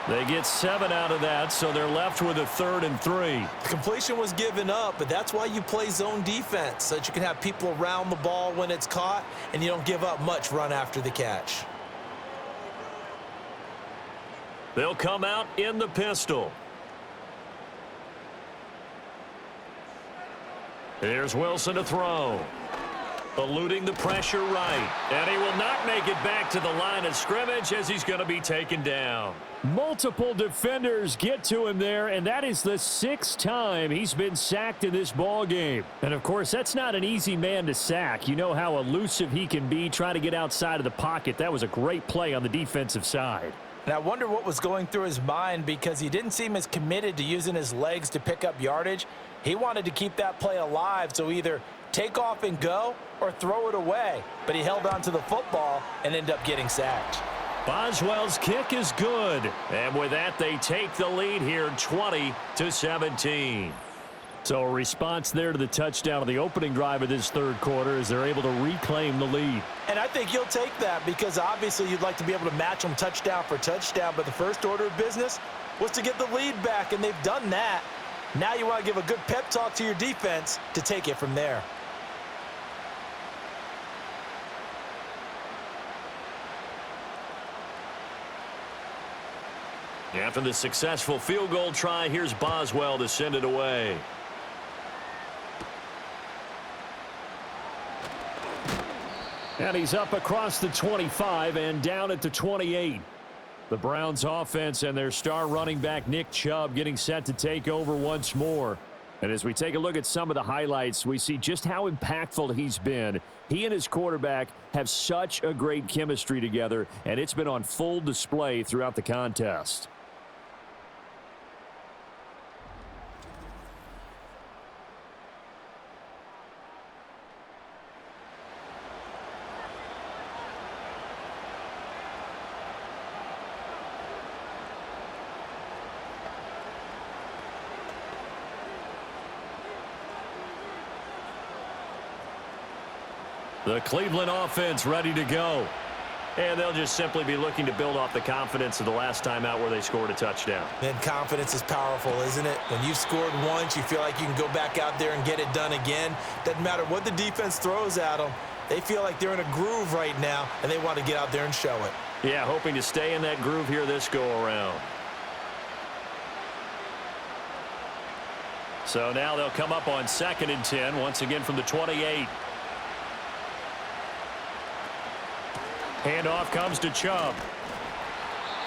They get 7 out of that, so they're left with a 3rd and 3. The completion was given up, but that's why you play zone defense, so that you can have people around the ball when it's caught, and you don't give up much run after the catch. They'll come out in the pistol. Here's Wilson to throw. Eluding the pressure right. And he will not make it back to the line of scrimmage as he's going to be taken down. Multiple defenders get to him there, and that is the 6th time he's been sacked in this ball game. And, of course, that's not an easy man to sack. You know how elusive he can be trying to get outside of the pocket. That was a great play on the defensive side. And I wonder what was going through his mind, because he didn't seem as committed to using his legs to pick up yardage. He wanted to keep that play alive, so either take off and go or throw it away. But he held on to the football and ended up getting sacked. Boswell's kick is good. And with that, they take the lead here 20-17. So a response there to the touchdown of the opening drive of this 3rd quarter as they're able to reclaim the lead. And And I think you'll take that because obviously you'd like to be able to match them touchdown for touchdown, but the first order of business was to get the lead back, and they've done that. Now you want to give a good pep talk to your defense to take it from there. After the successful field goal try, here's Boswell to send it away. And he's up across the 25 and down at the 28. The Browns offense and their star running back Nick Chubb getting set to take over once more. And as we take a look at some of the highlights, we see just how impactful he's been. He and his quarterback have such a great chemistry together, and it's been on full display throughout the contest. The Cleveland offense ready to go. And they'll just simply be looking to build off the confidence of the last time out where they scored a touchdown. And confidence is powerful, isn't it? When you've scored once, you feel like you can go back out there and get it done again. Doesn't matter what the defense throws at them. They feel like they're in a groove right now, and they want to get out there and show it. Yeah, hoping to stay in that groove here this go-around. So now they'll come up on 2nd and 10, once again from the 28. Handoff comes to Chubb.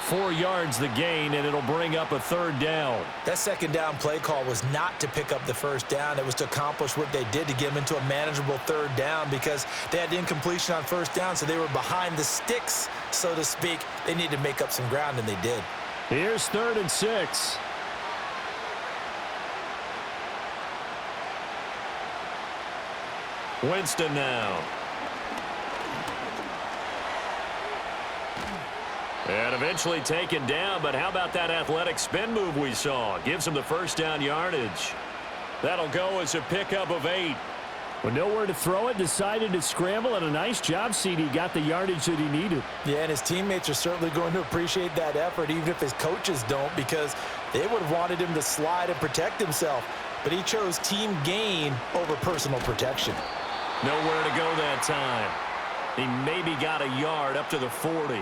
4 yards the gain, and it'll bring up a 3rd down. That 2nd down play call was not to pick up the 1st down. It was to accomplish what they did to get them into a manageable 3rd down because they had incompletion on 1st down, so they were behind the sticks, so to speak. They needed to make up some ground, and they did. Here's 3rd and 6. Winston now. And eventually taken down, but how about that athletic spin move we saw? Gives him the 1st down yardage. That'll go as a pickup of 8. With nowhere to throw it, decided to scramble, and a nice job, CD. Got the yardage that he needed. Yeah, and his teammates are certainly going to appreciate that effort, even if his coaches don't, because they would have wanted him to slide and protect himself. But he chose team gain over personal protection. Nowhere to go that time. He maybe got a yard up to the 40.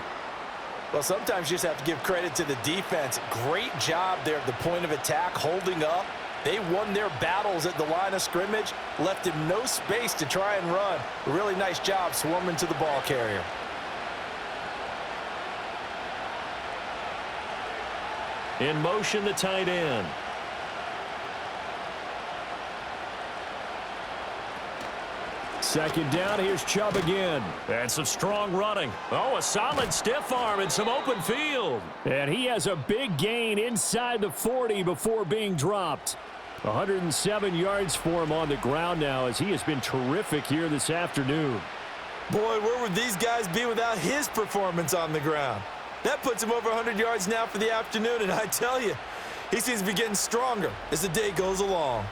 Well, sometimes you just have to give credit to the defense. Great job there at the point of attack, holding up. They won their battles at the line of scrimmage, left him no space to try and run. A really nice job swarming to the ball carrier. In motion, the tight end. Second down, here's Chubb again. And some strong running. Oh, a solid stiff arm and some open field. And he has a big gain inside the 40 before being dropped. 107 yards for him on the ground now as he has been terrific here this afternoon. Boy, where would these guys be without his performance on the ground? That puts him over 100 yards now for the afternoon, and I tell you, he seems to be getting stronger as the day goes along.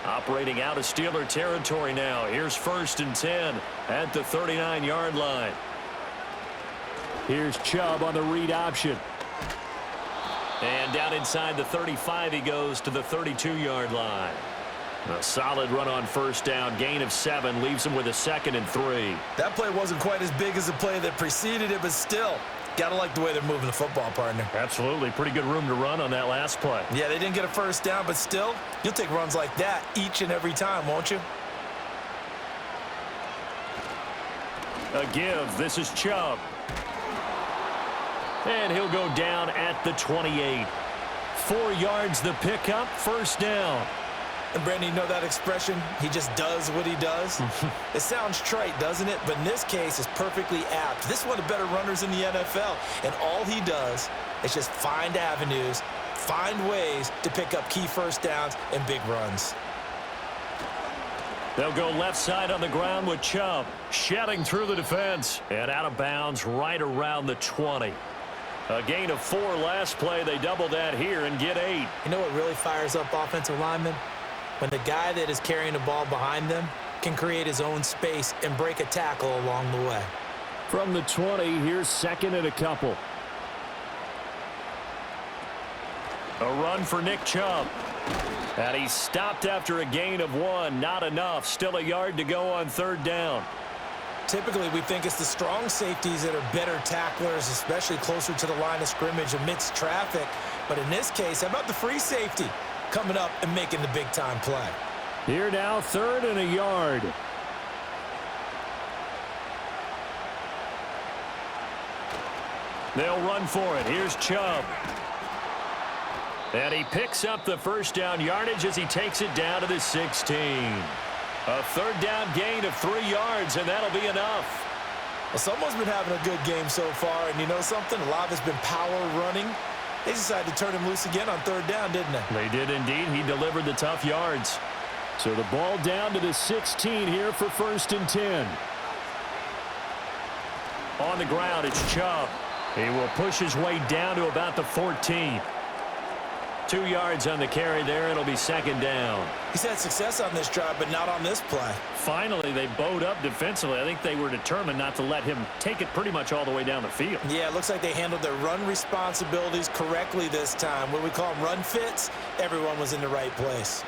Operating out of Steeler territory now. Here's 1st and 10 at the 39-yard line. Here's Chubb on the read option. And down inside the 35 he goes to the 32-yard line. A solid run on 1st down. Gain of 7 leaves him with a 2nd and 3. That play wasn't quite as big as the play that preceded it, but still, got to like the way they're moving the football, partner. Absolutely. Pretty good room to run on that last play. Yeah, they didn't get a 1st down, but still, you'll take runs like that each and every time, won't you? A give. This is Chubb. And he'll go down at the 28. 4 yards the pickup. 1st down. And Brandon, you know that expression? He just does what he does? It sounds trite, doesn't it? But in this case, it's perfectly apt. This is one of the better runners in the NFL. And all he does is just find avenues, find ways to pick up key 1st downs and big runs. They'll go left side on the ground with Chubb. Shedding through the defense. And out of bounds right around the 20. A gain of 4 last play. They double that here and get 8. You know what really fires up offensive linemen? When the guy that is carrying the ball behind them can create his own space and break a tackle along the way. From the 20, here's 2nd and a couple. A run for Nick Chubb. And he's stopped after a gain of 1. Not enough. Still a yard to go on 3rd down. Typically, we think it's the strong safeties that are better tacklers, especially closer to the line of scrimmage amidst traffic. But in this case, how about the free safety coming up and making the big-time play? Here now, 3rd and a yard. They'll run for it. Here's Chubb. And he picks up the 1st down yardage as he takes it down to the 16. A 3rd down gain of 3 yards, and that'll be enough. Well, someone's been having a good game so far, and you know something? A lot has been power running. They decided to turn him loose again on 3rd down, didn't they? They did indeed. He delivered the tough yards. So the ball down to the 16 here for 1st and 10. On the ground, it's Chubb. He will push his way down to about the 14. 2 yards on the carry there. It'll be 2nd down. He's had success on this drive, but not on this play. Finally, they bowed up defensively. I think they were determined not to let him take it pretty much all the way down the field. Yeah, it looks like they handled their run responsibilities correctly this time. What we call them run fits, everyone was in the right place.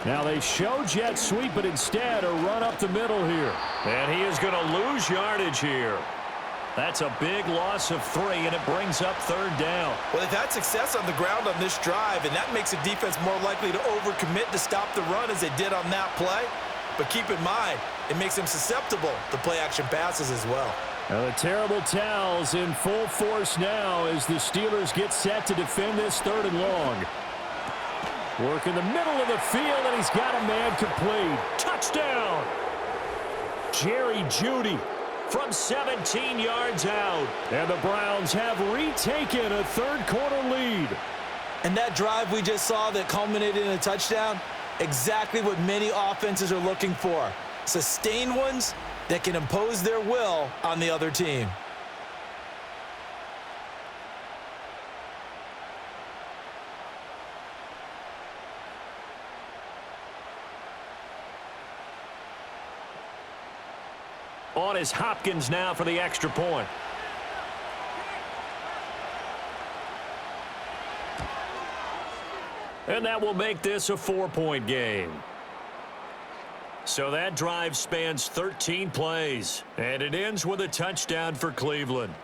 Now they show jet sweep, but instead a run up the middle here. And he is going to lose yardage here. That's a big loss of 3, and it brings up 3rd down. Well, they've had success on the ground on this drive, and that makes the defense more likely to overcommit to stop the run as they did on that play. But keep in mind, it makes them susceptible to play-action passes as well. Now the terrible towels in full force now as the Steelers get set to defend this 3rd and long. Work in the middle of the field, and he's got a man complete. Touchdown! Jerry Jeudy from 17 yards out. And the Browns have retaken a 3rd quarter lead. And that drive we just saw that culminated in a touchdown, exactly what many offenses are looking for. Sustained ones that can impose their will on the other team. On is Hopkins now for the extra point. And that will make this a 4-point game. So that drive spans 13 plays, and it ends with a touchdown for Cleveland.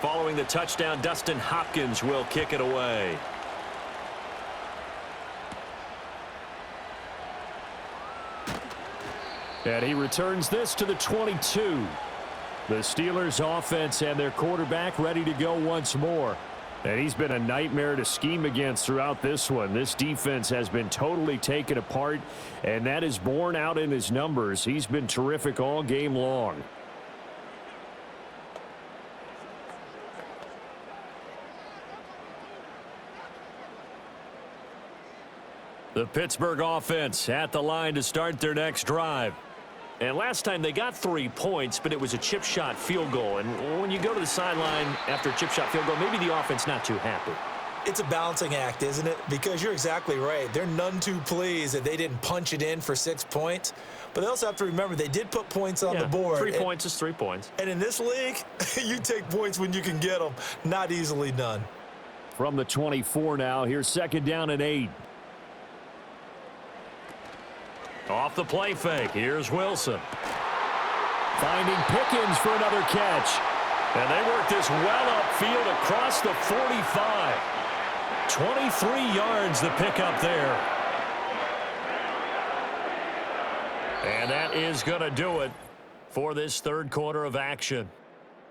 Following the touchdown, Dustin Hopkins will kick it away. And he returns this to the 22. The Steelers offense and their quarterback ready to go once more. And he's been a nightmare to scheme against throughout this one. This defense has been totally taken apart, and that is borne out in his numbers. He's been terrific all game long. The Pittsburgh offense at the line to start their next drive. And last time they got 3 points, but it was a chip shot field goal. And when you go to the sideline after a chip shot field goal, maybe the offense not too happy. It's a balancing act, isn't it? Because you're exactly right. They're none too pleased that they didn't punch it in for 6 points. But they also have to remember they did put points on the board. 3 points is 3 points. And in this league, you take points when you can get them. Not easily done. From the 24 now, here's 2nd down and 8. Off the play fake, here's Wilson. Finding Pickens for another catch. And they work this well upfield across the 45. 23 yards the pickup there. And that is going to do it for this 3rd quarter of action.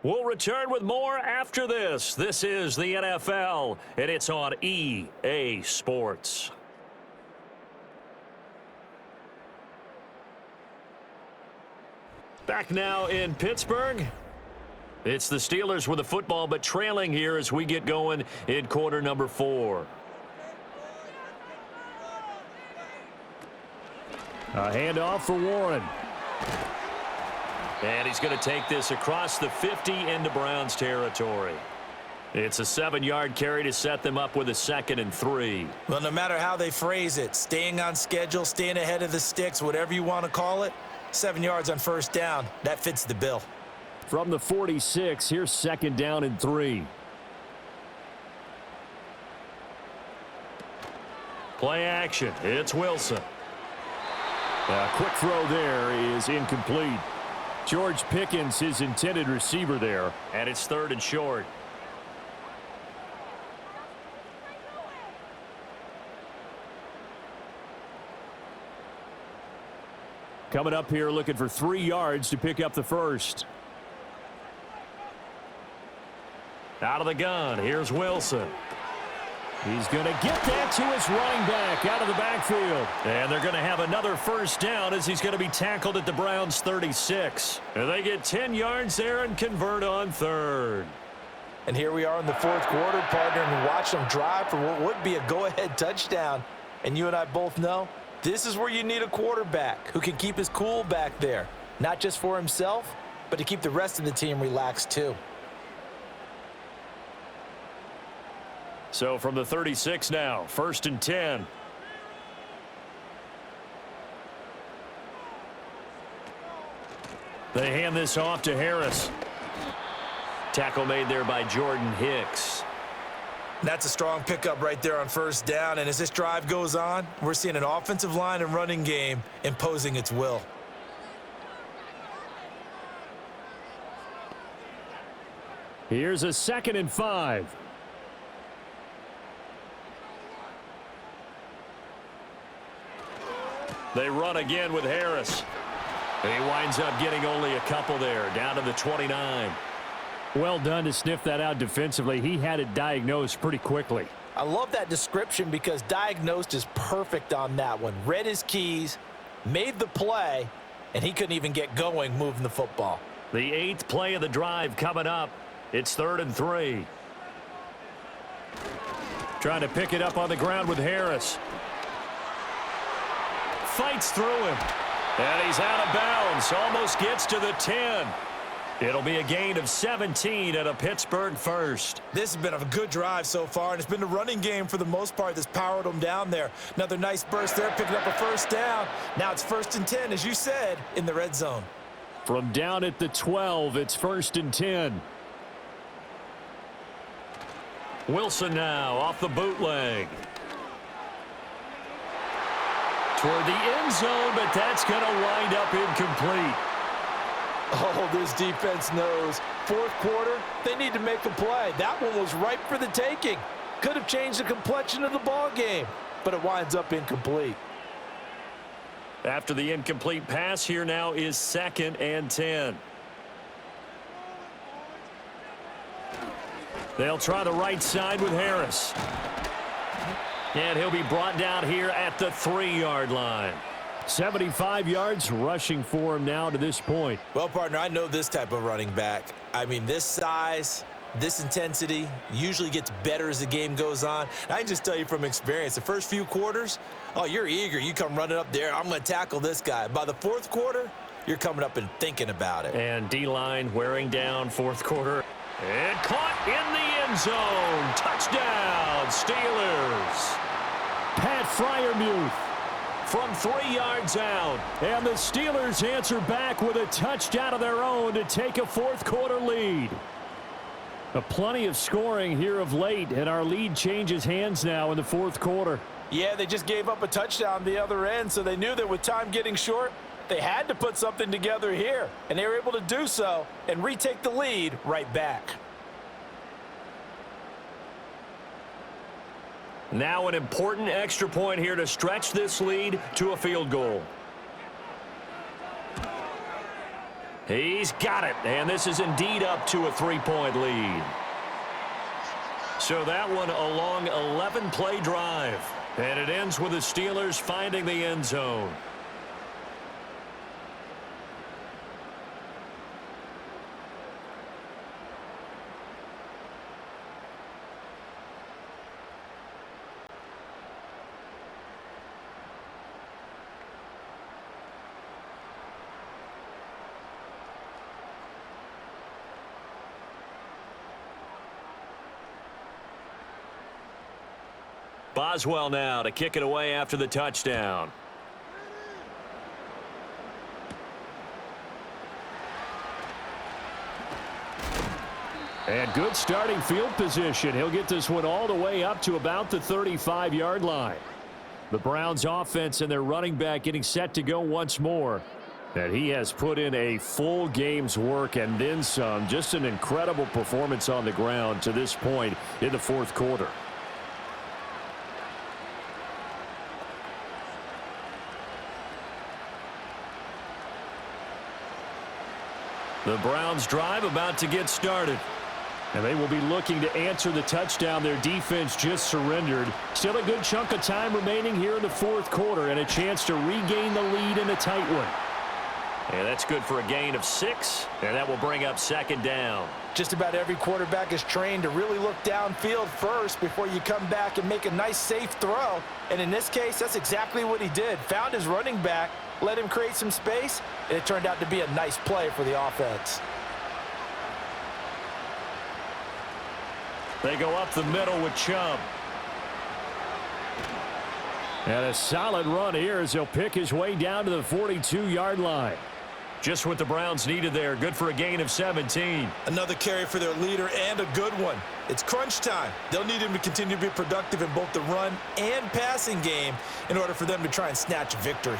We'll return with more after this. This is the NFL, and it's on EA Sports. Back now in Pittsburgh. It's the Steelers with the football, but trailing here as we get going in quarter number 4. A handoff for Warren. And he's going to take this across the 50 into Browns territory. It's a 7-yard carry to set them up with a 2nd and 3. Well, no matter how they phrase it, staying on schedule, staying ahead of the sticks, whatever you want to call it, 7 yards on first down, that fits the bill. From the 46, here's 2nd down and 3. Play action. It's Wilson. A quick throw there is incomplete. George Pickens, his intended receiver there. And it's 3rd and short. Coming up here looking for 3 yards to pick up the first. Out of the gun. Here's Wilson. He's going to get that to his running back out of the backfield. And they're going to have another first down as he's going to be tackled at the Browns' 36. And they get 10 yards there and convert on 3rd. And here we are in the 4th quarter, partner, and watch them drive for what would be a go-ahead touchdown. And you and I both know this is where you need a quarterback who can keep his cool back there, not just for himself, but to keep the rest of the team relaxed too. So from the 36 now, 1st and 10. They hand this off to Harris. Tackle made there by Jordan Hicks. That's a strong pickup right there on first down, and as this drive goes on, we're seeing an offensive line and running game imposing its will. Here's a 2nd and 5. They run again with Harris. And he winds up getting only a couple there, down to the 29. Well done to sniff that out defensively. He had it diagnosed pretty quickly. I love that description because diagnosed is perfect on that one. Read his keys, made the play, and he couldn't even get going moving the football. The 8th play of the drive coming up. It's 3rd and 3. Trying to pick it up on the ground with Harris. Fights through him. And he's out of bounds. Almost gets to the 10. It'll be a gain of 17 at a Pittsburgh first. This has been a good drive so far, and it's been the running game for the most part that's powered them down there. Another nice burst there, picking up a first down. Now it's 1st and 10, as you said, in the red zone. From down at the 12, it's 1st and 10. Wilson now off the bootleg. Toward the end zone, but that's going to wind up incomplete. Oh, this defense knows. 4th quarter, they need to make a play. That one was ripe for the taking. Could have changed the complexion of the ball game, but it winds up incomplete. After the incomplete pass, here now is 2nd and 10. They'll try the right side with Harris. And he'll be brought down here at the 3-yard line. 75 yards rushing for him now to this point. Well, partner, I know this type of running back. I mean, this size, this intensity usually gets better as the game goes on. I can just tell you from experience, the first few quarters, oh, you're eager. You come running up there, I'm going to tackle this guy. By the 4th quarter, you're coming up and thinking about it. And D-line wearing down 4th quarter. And caught in the end zone. Touchdown, Steelers. Pat Freiermuth from 3 yards out. And the Steelers answer back with a touchdown of their own to take a 4th quarter lead. Plenty of scoring here of late, and our lead changes hands now in the 4th quarter. Yeah, they just gave up a touchdown the other end, so they knew that with time getting short, they had to put something together here, and they were able to do so and retake the lead right back. Now an important extra point here to stretch this lead to a field goal. He's got it, and this is indeed up to a 3-point lead. So that one a long 11-play drive, and it ends with the Steelers finding the end zone. Boswell now to kick it away after the touchdown. And good starting field position. He'll get this one all the way up to about the 35-yard line. The Browns offense and their running back getting set to go once more. And he has put in a full game's work and then some. Just an incredible performance on the ground to this point in the fourth quarter. The Browns drive about to get started. And they will be looking to answer the touchdown their defense just surrendered. Still a good chunk of time remaining here in the fourth quarter and a chance to regain the lead in a tight one. And that's good for a gain of 6, and that will bring up second down. Just about every quarterback is trained to really look downfield first before you come back and make a nice, safe throw. And in this case, that's exactly what he did. Found his running back, let him create some space, and it turned out to be a nice play for the offense. They go up the middle with Chubb. And a solid run here as he'll pick his way down to the 42-yard line. Just what the Browns needed there. Good for a gain of 17. Another carry for their leader and a good one. It's crunch time. They'll need him to continue to be productive in both the run and passing game in order for them to try and snatch a victory.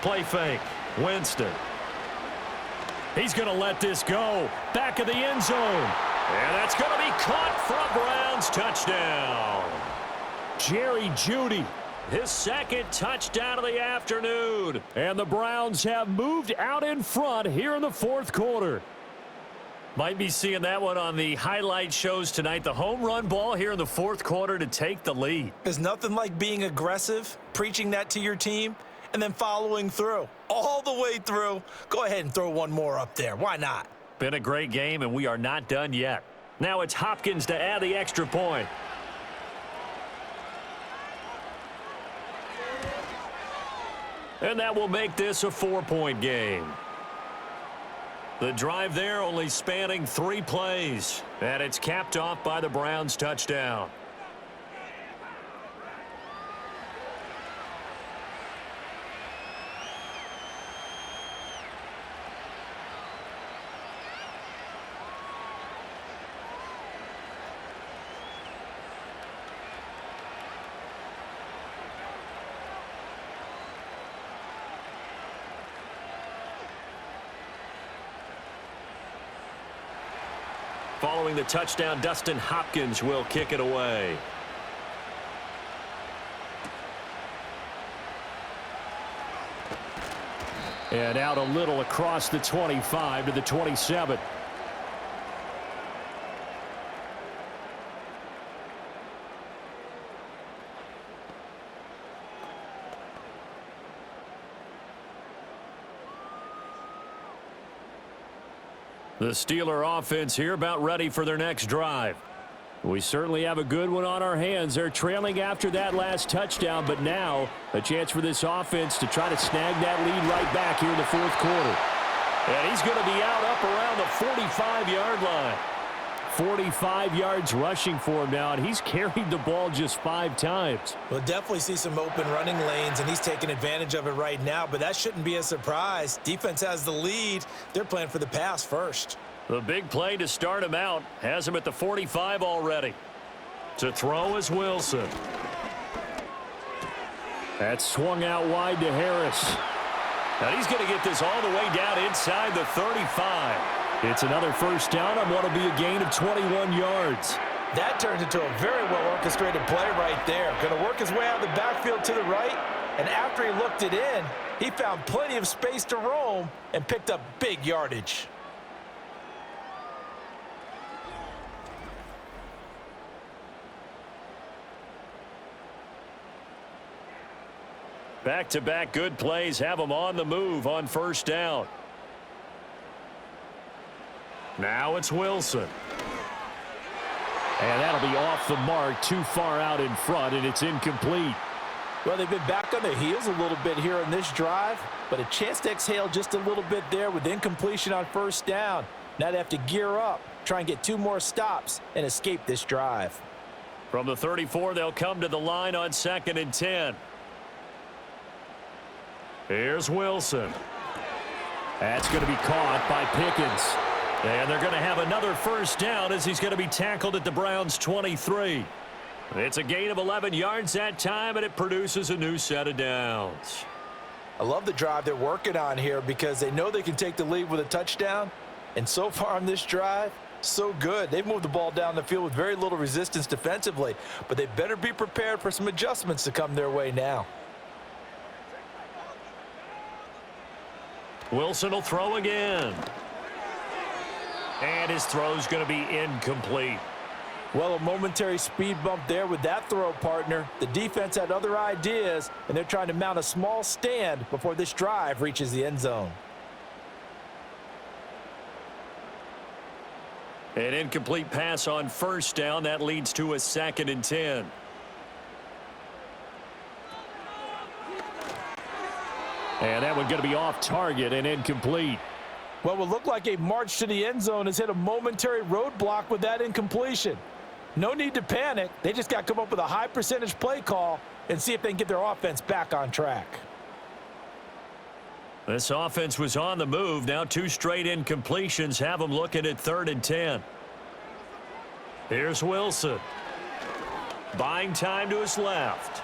Play fake. Winston. He's going to let this go. Back of the end zone. And that's going to be caught for a Browns touchdown. Jerry Jeudy. His second touchdown of the afternoon. And the Browns have moved out in front here in the fourth quarter. Might be seeing that one on the highlight shows tonight. The home run ball here in the fourth quarter to take the lead. There's nothing like being aggressive, preaching that to your team, and then following through. All the way through. Go ahead and throw one more up there. Why not? Been a great game, and we are not done yet. Now it's Hopkins to add the extra point. And that will make this a 4-point game. The drive there only spanning 3 plays. And it's capped off by the Browns touchdown. Following the touchdown, Dustin Hopkins will kick it away. And out a little across the 25 to the 27. The Steeler offense here about ready for their next drive. We certainly have a good one on our hands. They're trailing after that last touchdown, but now a chance for this offense to try to snag that lead right back here in the fourth quarter. And he's going to be out up around the 45-yard line. 45 yards rushing for him now, and he's carried the ball just 5 times. We'll definitely see some open running lanes, and he's taking advantage of it right now, but that shouldn't be a surprise. Defense has the lead. They're playing for the pass first. The big play to start him out has him at the 45 already. To throw is Wilson. That swung out wide to Harris. And he's going to get this all the way down inside the 35. It's another first down on what will be a gain of 21 yards. That turns into a very well-orchestrated play right there. Going to work his way out of the backfield to the right, And after he looked it in, he found plenty of space to roam and picked up big yardage. Back-to-back good plays have them on the move on first down. Now it's Wilson. And that'll be off the mark, too far out in front, and it's incomplete. Well, they've been back on their heels a little bit here in this drive, but a chance to exhale just a little bit there with incompletion on first down. Now they have to gear up, try and get 2 more stops, and escape this drive. From the 34, they'll come to the line on 2nd and 10. Here's Wilson. That's going to be caught by Pickens. And they're going to have another first down as he's going to be tackled at the Browns' 23. It's a gain of 11 yards that time, and it produces a new set of downs. I love the drive they're working on here because they know they can take the lead with a touchdown. And so far on this drive, so good. They've moved the ball down the field with very little resistance defensively, but they better be prepared for some adjustments to come their way now. Wilson will throw again. And his throw's going to be incomplete. Well, a momentary speed bump there with that throw, partner. The defense had other ideas, and they're trying to mount a small stand before this drive reaches the end zone. An incomplete pass on first down. That leads to a 2nd and 10. And that one's going to be off target and incomplete. What would look like a march to the end zone has hit a momentary roadblock with that incompletion. No need to panic. They just got to come up with a high percentage play call and see if they can get their offense back on track. This offense was on the move. Now 2 straight incompletions have them looking at 3rd and 10. Here's Wilson. Buying time to his left.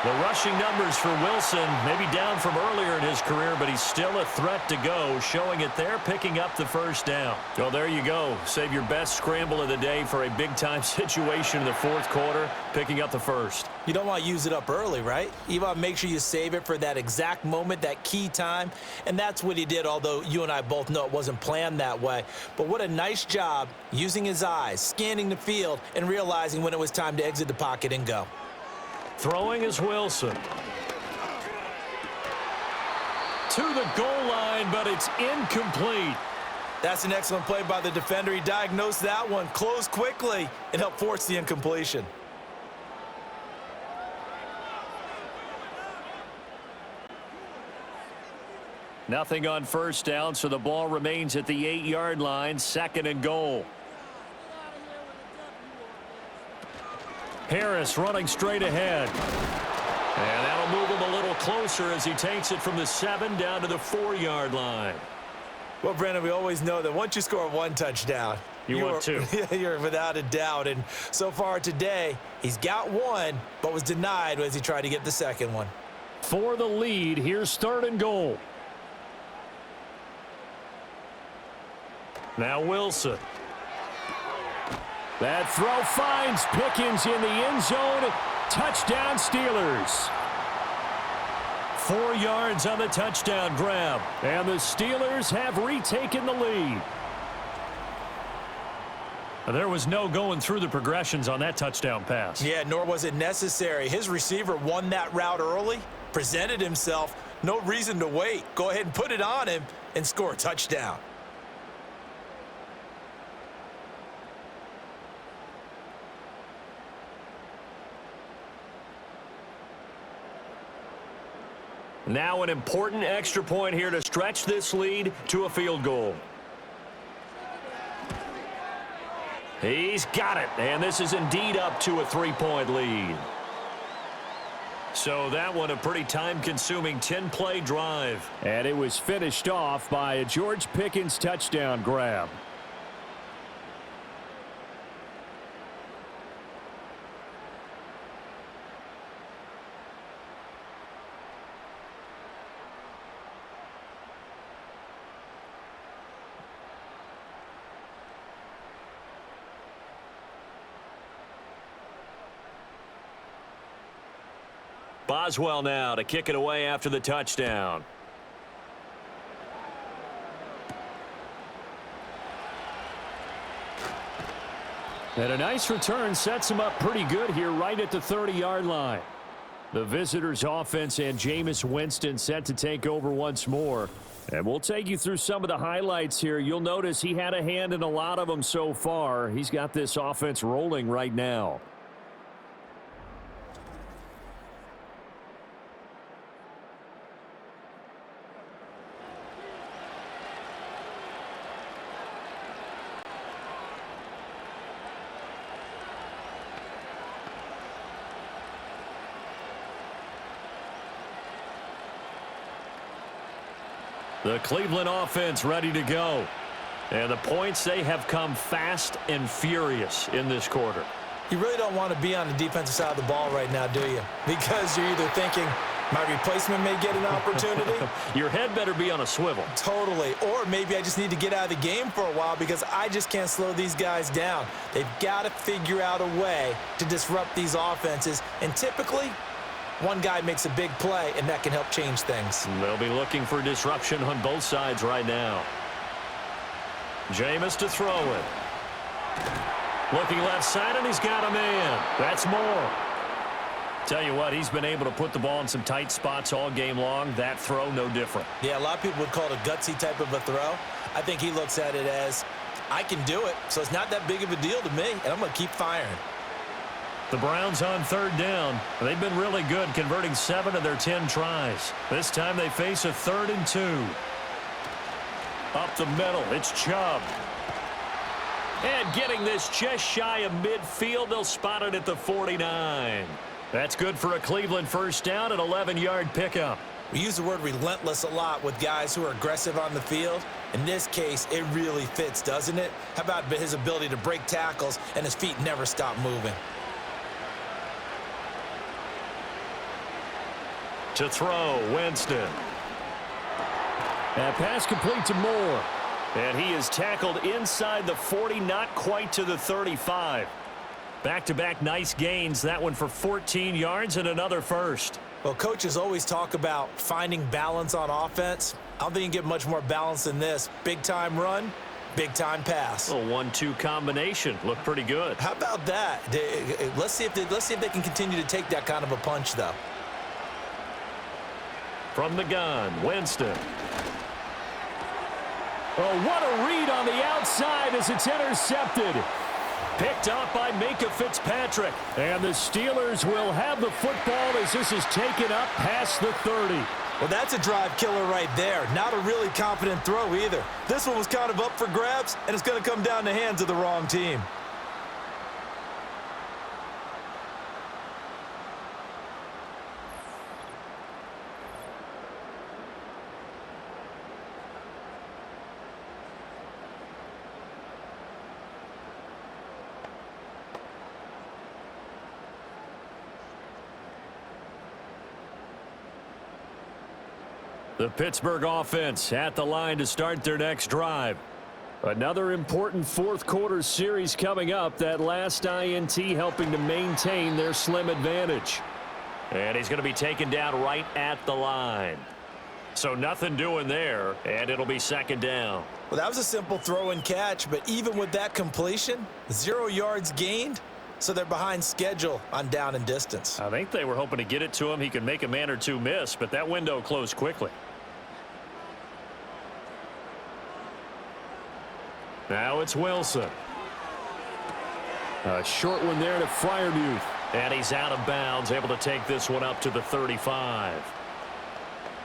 The rushing numbers for Wilson may be down from earlier in his career, but he's still a threat to go, showing it there, picking up the first down. So there you go. Save your best scramble of the day for a big-time situation in the 4th quarter, picking up the first. You don't want to use it up early, right? You want to make sure you save it for that exact moment, that key time, and that's what he did, although you and I both know it wasn't planned that way. But what a nice job using his eyes, scanning the field, and realizing when it was time to exit the pocket and go. Throwing is Wilson. To the goal line, but it's incomplete. That's an excellent play by the defender. He diagnosed that one, closed quickly, and helped force the incompletion. Nothing on first down, so the ball remains at the 8-yard line, 2nd and goal. Harris running straight ahead. And that'll move him a little closer as he takes it from the 7 down to the 4-yard line. Well, Brandon, we always know that once you score 1 touchdown, want 2. You're without a doubt. And so far today, he's got 1, but was denied as he tried to get the 2nd one. For the lead, here's 3rd and goal. Now Wilson. That throw finds Pickens in the end zone. Touchdown, Steelers. 4 yards on the touchdown grab. And the Steelers have retaken the lead. There was no going through the progressions on that touchdown pass. Yeah, nor was it necessary. His receiver won that route early, presented himself. No reason to wait. Go ahead and put it on him and score a touchdown. Now an important extra point here to stretch this lead to a field goal. He's got it, and this is indeed up to a 3-point lead. So that one a pretty time-consuming 10-play drive. And it was finished off by a George Pickens touchdown grab. Boswell now to kick it away after the touchdown. And a nice return sets him up pretty good here right at the 30-yard line. The visitors' offense and Jameis Winston set to take over once more. And we'll take you through some of the highlights here. You'll notice he had a hand in a lot of them so far. He's got this offense rolling right now. The Cleveland offense ready to go. And the points, they have come fast and furious in this quarter. You really don't want to be on the defensive side of the ball right now, do you? Because you're either thinking, my replacement may get an opportunity. Your head better be on a swivel. Totally. Or maybe I just need to get out of the game for a while because I just can't slow these guys down. They've got to figure out a way to disrupt these offenses. And typically, one guy makes a big play, and that can help change things. They'll be looking for disruption on both sides right now. Jameis to throw it. Looking left side, and he's got a man. That's more. Tell you what, he's been able to put the ball in some tight spots all game long. That throw, no different. Yeah, a lot of people would call it a gutsy type of a throw. I think he looks at it as, I can do it, so it's not that big of a deal to me, and I'm going to keep firing. The Browns on third down. They've been really good, converting 7 of their 10 tries. This time they face a 3rd and 2. Up the middle, it's Chubb. And getting this just shy of midfield, they'll spot it at the 49. That's good for a Cleveland first down, an 11-yard pickup. We use the word relentless a lot with guys who are aggressive on the field. In this case, it really fits, doesn't it? How about his ability to break tackles and his feet never stop moving? To throw, Winston. And pass complete to Moore. And he is tackled inside the 40, not quite to the 35. Back-to-back nice gains. That one for 14 yards and another first. Well, coaches always talk about finding balance on offense. I don't think you can get much more balance than this. Big-time run, big-time pass. A 1-2 combination. Looked pretty good. How about that? Let's see if they can continue to take that kind of a punch, though. From the gun, Winston. Oh, what a read on the outside as it's intercepted. Picked off by Minka Fitzpatrick. And the Steelers will have the football as this is taken up past the 30. Well, that's a drive killer right there. Not a really confident throw either. This one was kind of up for grabs, and it's going to come down the hands of the wrong team. The Pittsburgh offense at the line to start their next drive. Another important fourth-quarter series coming up. That last INT helping to maintain their slim advantage. And he's going to be taken down right at the line. So nothing doing there, and it'll be second down. Well, that was a simple throw and catch, but even with that completion, 0 yards gained, so they're behind schedule on down and distance. I think they were hoping to get it to him. He could make a man or two miss, but that window closed quickly. Now it's Wilson. A short one there to Freiermuth. And he's out of bounds, able to take this one up to the 35.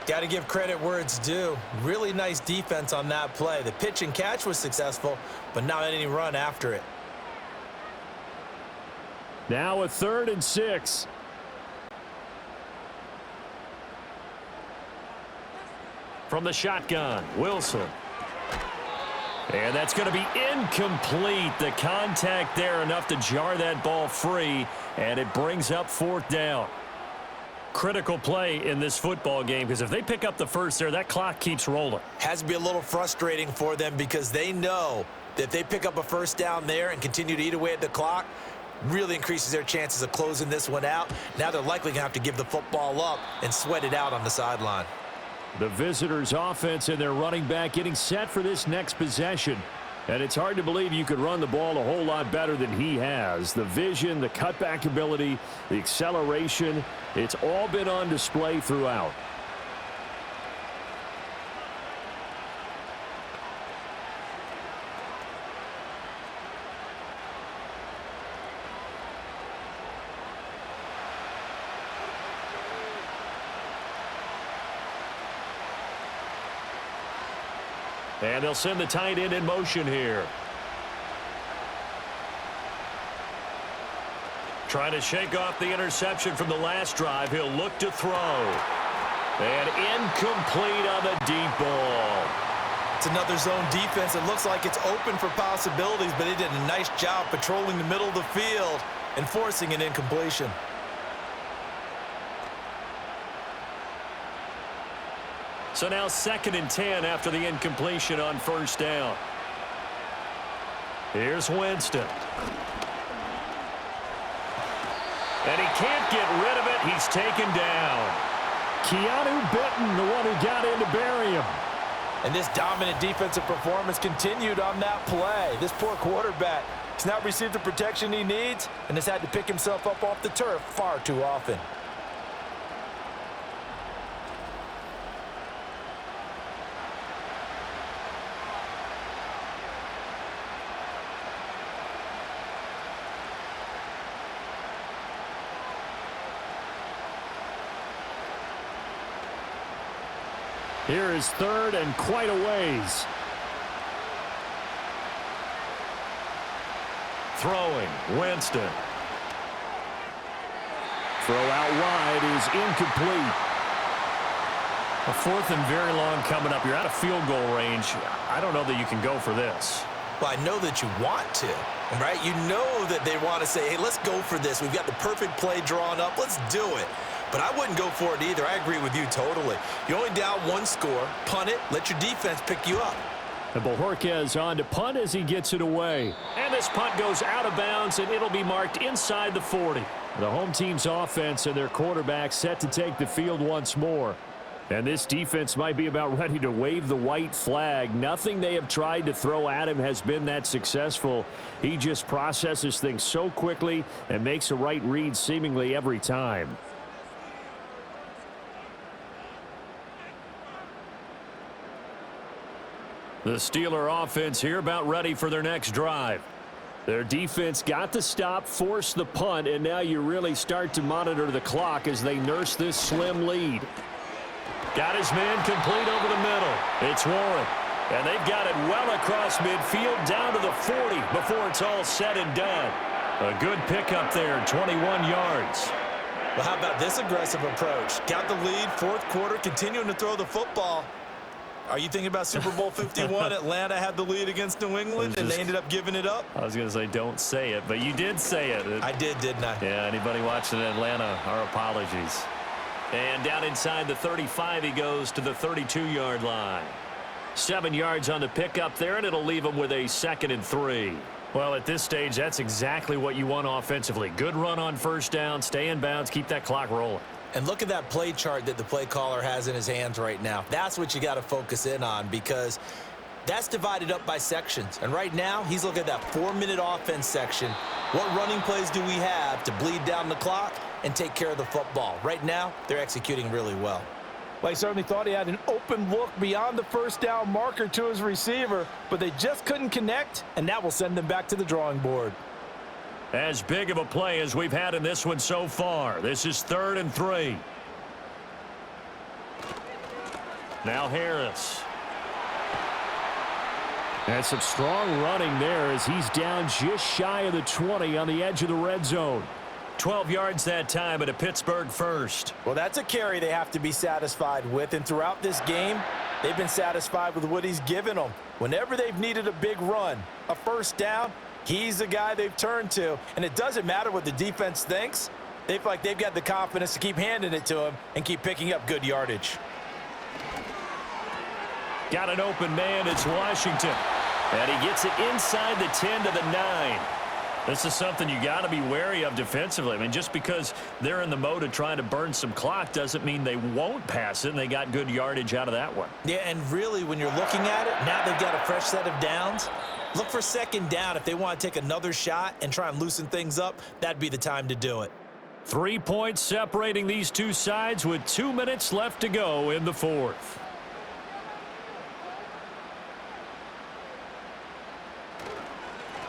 Got to give credit where it's due. Really nice defense on that play. The pitch and catch was successful, but not any run after it. Now a 3rd and 6. From the shotgun, Wilson. And that's going to be incomplete. The contact there enough to jar that ball free, and it brings up 4th down. Critical play in this football game because if they pick up the first there, that clock keeps rolling. Has to be a little frustrating for them because they know that if they pick up a first down there and continue to eat away at the clock, really increases their chances of closing this one out. Now they're likely going to have to give the football up and sweat it out on the sideline. The visitors' offense and their running back getting set for this next possession. And it's hard to believe you could run the ball a whole lot better than he has. The vision, the cutback ability, the acceleration, it's all been on display throughout. And they'll send the tight end in motion here. Trying to shake off the interception from the last drive. He'll look to throw. And incomplete on the deep ball. It's another zone defense. It looks like it's open for possibilities, but they did a nice job patrolling the middle of the field and forcing an incompletion. So now 2nd and 10 after the incompletion on first down. Here's Winston. And he can't get rid of it. He's taken down. Keanu Benton, the one who got in to bury him. And this dominant defensive performance continued on that play. This poor quarterback has not received the protection he needs and has had to pick himself up off the turf far too often. Here is 3rd and quite a ways. Throwing, Winston. Throw out wide is incomplete. A 4th and very long coming up. You're out of field goal range. I don't know that you can go for this. Well, I know that you want to, right? You know that they want to say, hey, let's go for this. We've got the perfect play drawn up. Let's do it. But I wouldn't go for it either. I agree with you totally. You're only down 1 score. Punt it. Let your defense pick you up. And Bojorquez on to punt as he gets it away. And this punt goes out of bounds, and it'll be marked inside the 40. The home team's offense and their quarterback set to take the field once more. And this defense might be about ready to wave the white flag. Nothing they have tried to throw at him has been that successful. He just processes things so quickly and makes a right read seemingly every time. The Steeler offense here about ready for their next drive. Their defense got the stop, forced the punt, and now you really start to monitor the clock as they nurse this slim lead. Got his man complete over the middle. It's Warren. And they've got it well across midfield down to the 40 before it's all said and done. A good pickup there, 21 yards. Well, how about this aggressive approach? Got the lead, 4th quarter, continuing to throw the football. Are you thinking about Super Bowl 51? Atlanta had the lead against New England, and they ended up giving it up? I was going to say don't say it, but you did say it. I did, didn't I? Yeah, anybody watching Atlanta, our apologies. And down inside the 35, he goes to the 32-yard line. 7 yards on the pickup there, and it'll leave him with a 2nd and 3. Well, at this stage, that's exactly what you want offensively. Good run on first down, stay in bounds, keep that clock rolling. And look at that play chart that the play caller has in his hands right now. That's what you got to focus in on because that's divided up by sections. And right now, he's looking at that 4-minute offense section. What running plays do we have to bleed down the clock and take care of the football? Right now, they're executing really well. Well, he certainly thought he had an open look beyond the first down marker to his receiver, but they just couldn't connect, and that will send them back to the drawing board. As big of a play as we've had in this one so far. This is 3rd and 3. Now Harris. And some strong running there as he's down just shy of the 20 on the edge of the red zone. 12 yards that time at a Pittsburgh first. Well, that's a carry they have to be satisfied with, and throughout this game, they've been satisfied with what he's given them. Whenever they've needed a big run, a first down, he's the guy they've turned to, and it doesn't matter what the defense thinks. They feel like they've got the confidence to keep handing it to him and keep picking up good yardage. Got an open man. It's Washington. And he gets it inside the 10 to the 9. This is something you got to be wary of defensively. I mean, just because they're in the mode of trying to burn some clock doesn't mean they won't pass it, and they got good yardage out of that one. Yeah, and really, when you're looking at it, now they've got a fresh set of downs. Look for second down if they want to take another shot and try and loosen things up. That'd be the time to do it. 3 points separating these two sides with 2 minutes left to go in the fourth.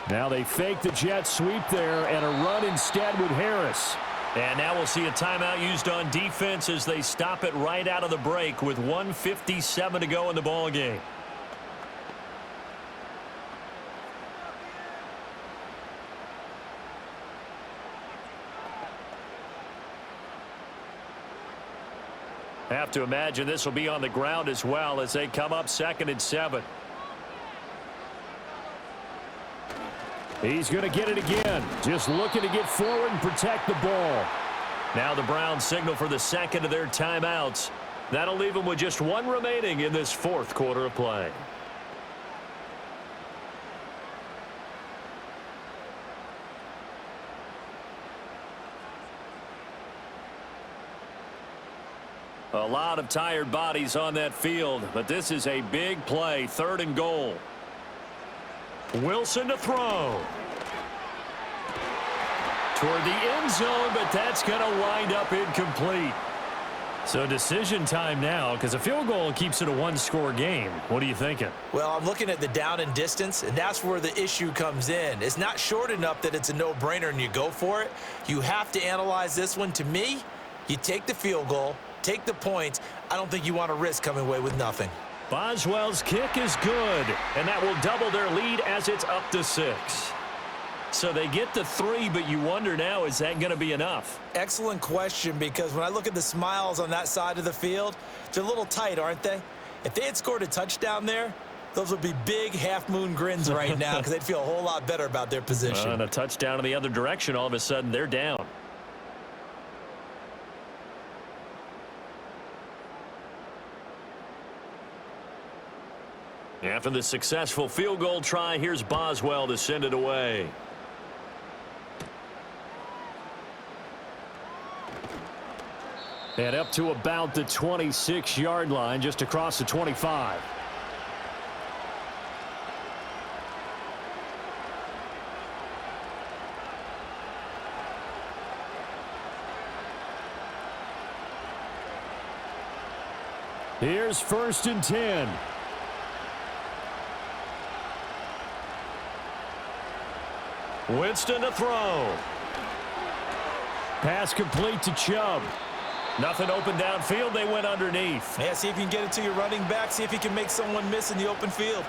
Now they fake the jet sweep there and a run instead with Harris. And now we'll see a timeout used on defense as they stop it right out of the break with 1:57 to go in the ball game. Have to imagine this will be on the ground as well as they come up 2nd and 7. He's going to get it again. Just looking to get forward and protect the ball. Now the Browns signal for the second of their timeouts. That'll leave them with just one remaining in this fourth quarter of play. A lot of tired bodies on that field, but this is a big play, 3rd and goal. Wilson to throw. Toward the end zone, but that's going to wind up incomplete. So decision time now, because a field goal keeps it a one-score game. What are you thinking? Well, I'm looking at the down and distance, and that's where the issue comes in. It's not short enough that it's a no-brainer and you go for it. You have to analyze this one. To me, you take the field goal, take the points. I don't think you want to risk coming away with nothing. Boswell's kick is good, and that will double their lead as it's up to 6. So they get to 3, but you wonder now, is that going to be enough? Excellent question, because when I look at the smiles on that side of the field, they're a little tight, aren't they? If they had scored a touchdown there, those would be big half-moon grins right now because they'd feel a whole lot better about their position. And a touchdown in the other direction, all of a sudden they're down. After the successful field goal try, here's Boswell to send it away. And up to about the 26-yard line, just across the 25. Here's 1st and 10. Winston to throw. Pass complete to Chubb. Nothing open downfield. They went underneath. Yeah, see if you can get it to your running back. See if you can make someone miss in the open field.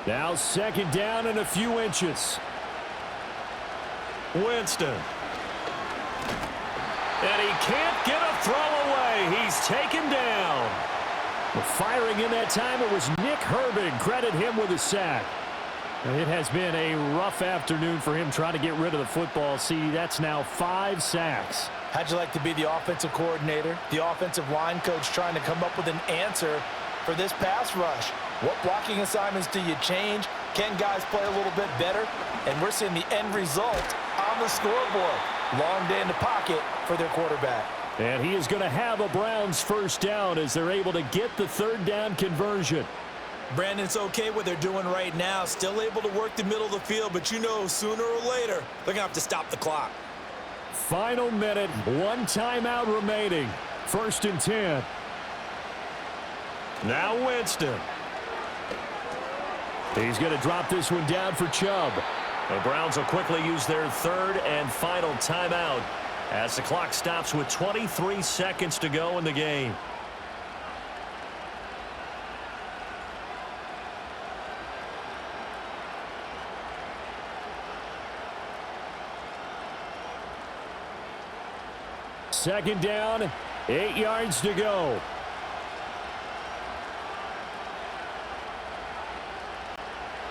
Now 2nd down and a few inches. Winston. And he can't get a throw away. He's taken down. Well, firing in that time, it was Nick Herbig. Credit him with a sack. It has been a rough afternoon for him trying to get rid of the football. See, that's now 5 sacks. How'd you like to be the offensive coordinator, the offensive line coach trying to come up with an answer for this pass rush? What blocking assignments do you change? Can guys play a little bit better? And we're seeing the end result on the scoreboard. Long day in the pocket for their quarterback. And he is going to have a Browns 1st down as they're able to get the 3rd down conversion. Brandon, it's okay what they're doing right now. Still able to work the middle of the field, but you know sooner or later they're going to have to stop the clock. Final minute, 1 timeout remaining. 1st and 10. Now Winston. He's going to drop this one down for Chubb. The Browns will quickly use their 3rd and final timeout as the clock stops with 23 seconds to go in the game. Second down, 8 yards to go.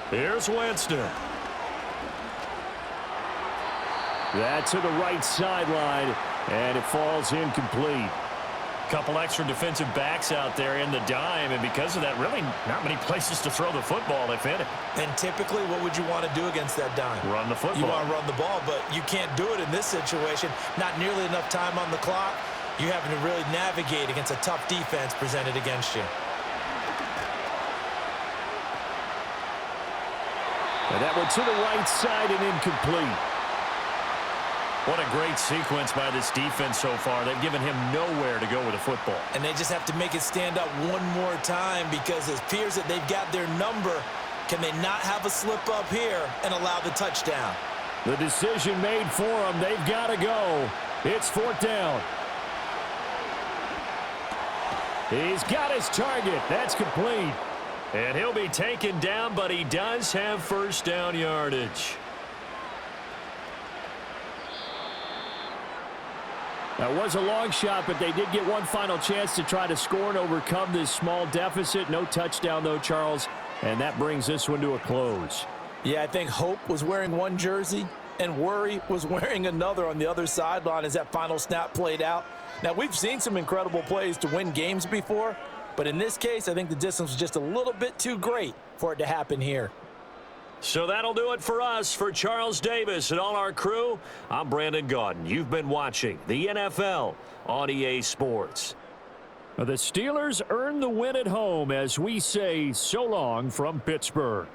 Here's Winston. That to the right sideline, and it falls incomplete. Couple extra defensive backs out there in the dime, and because of that, really not many places to throw the football, if any. And typically, what would you want to do against that dime? Run the football. You want to run the ball, but you can't do it in this situation. Not nearly enough time on the clock. You're having to really navigate against a tough defense presented against you. And that one to the right side and incomplete. What a great sequence by this defense so far. They've given him nowhere to go with the football. And they just have to make it stand up one more time because it appears that they've got their number. Can they not have a slip up here and allow the touchdown? The decision made for them. They've got to go. It's 4th down. He's got his target. That's complete. And he'll be taken down, but he does have first down yardage. That was a long shot, but they did get one final chance to try to score and overcome this small deficit. No touchdown, though, Charles. And that brings this one to a close. Yeah, I think Hope was wearing one jersey and Worry was wearing another on the other sideline as that final snap played out. Now, we've seen some incredible plays to win games before, but in this case, I think the distance was just a little bit too great for it to happen here. So that'll do it for us. For Charles Davis and all our crew, I'm Brandon Gaudin. You've been watching the NFL on EA Sports. The Steelers earn the win at home as we say so long from Pittsburgh.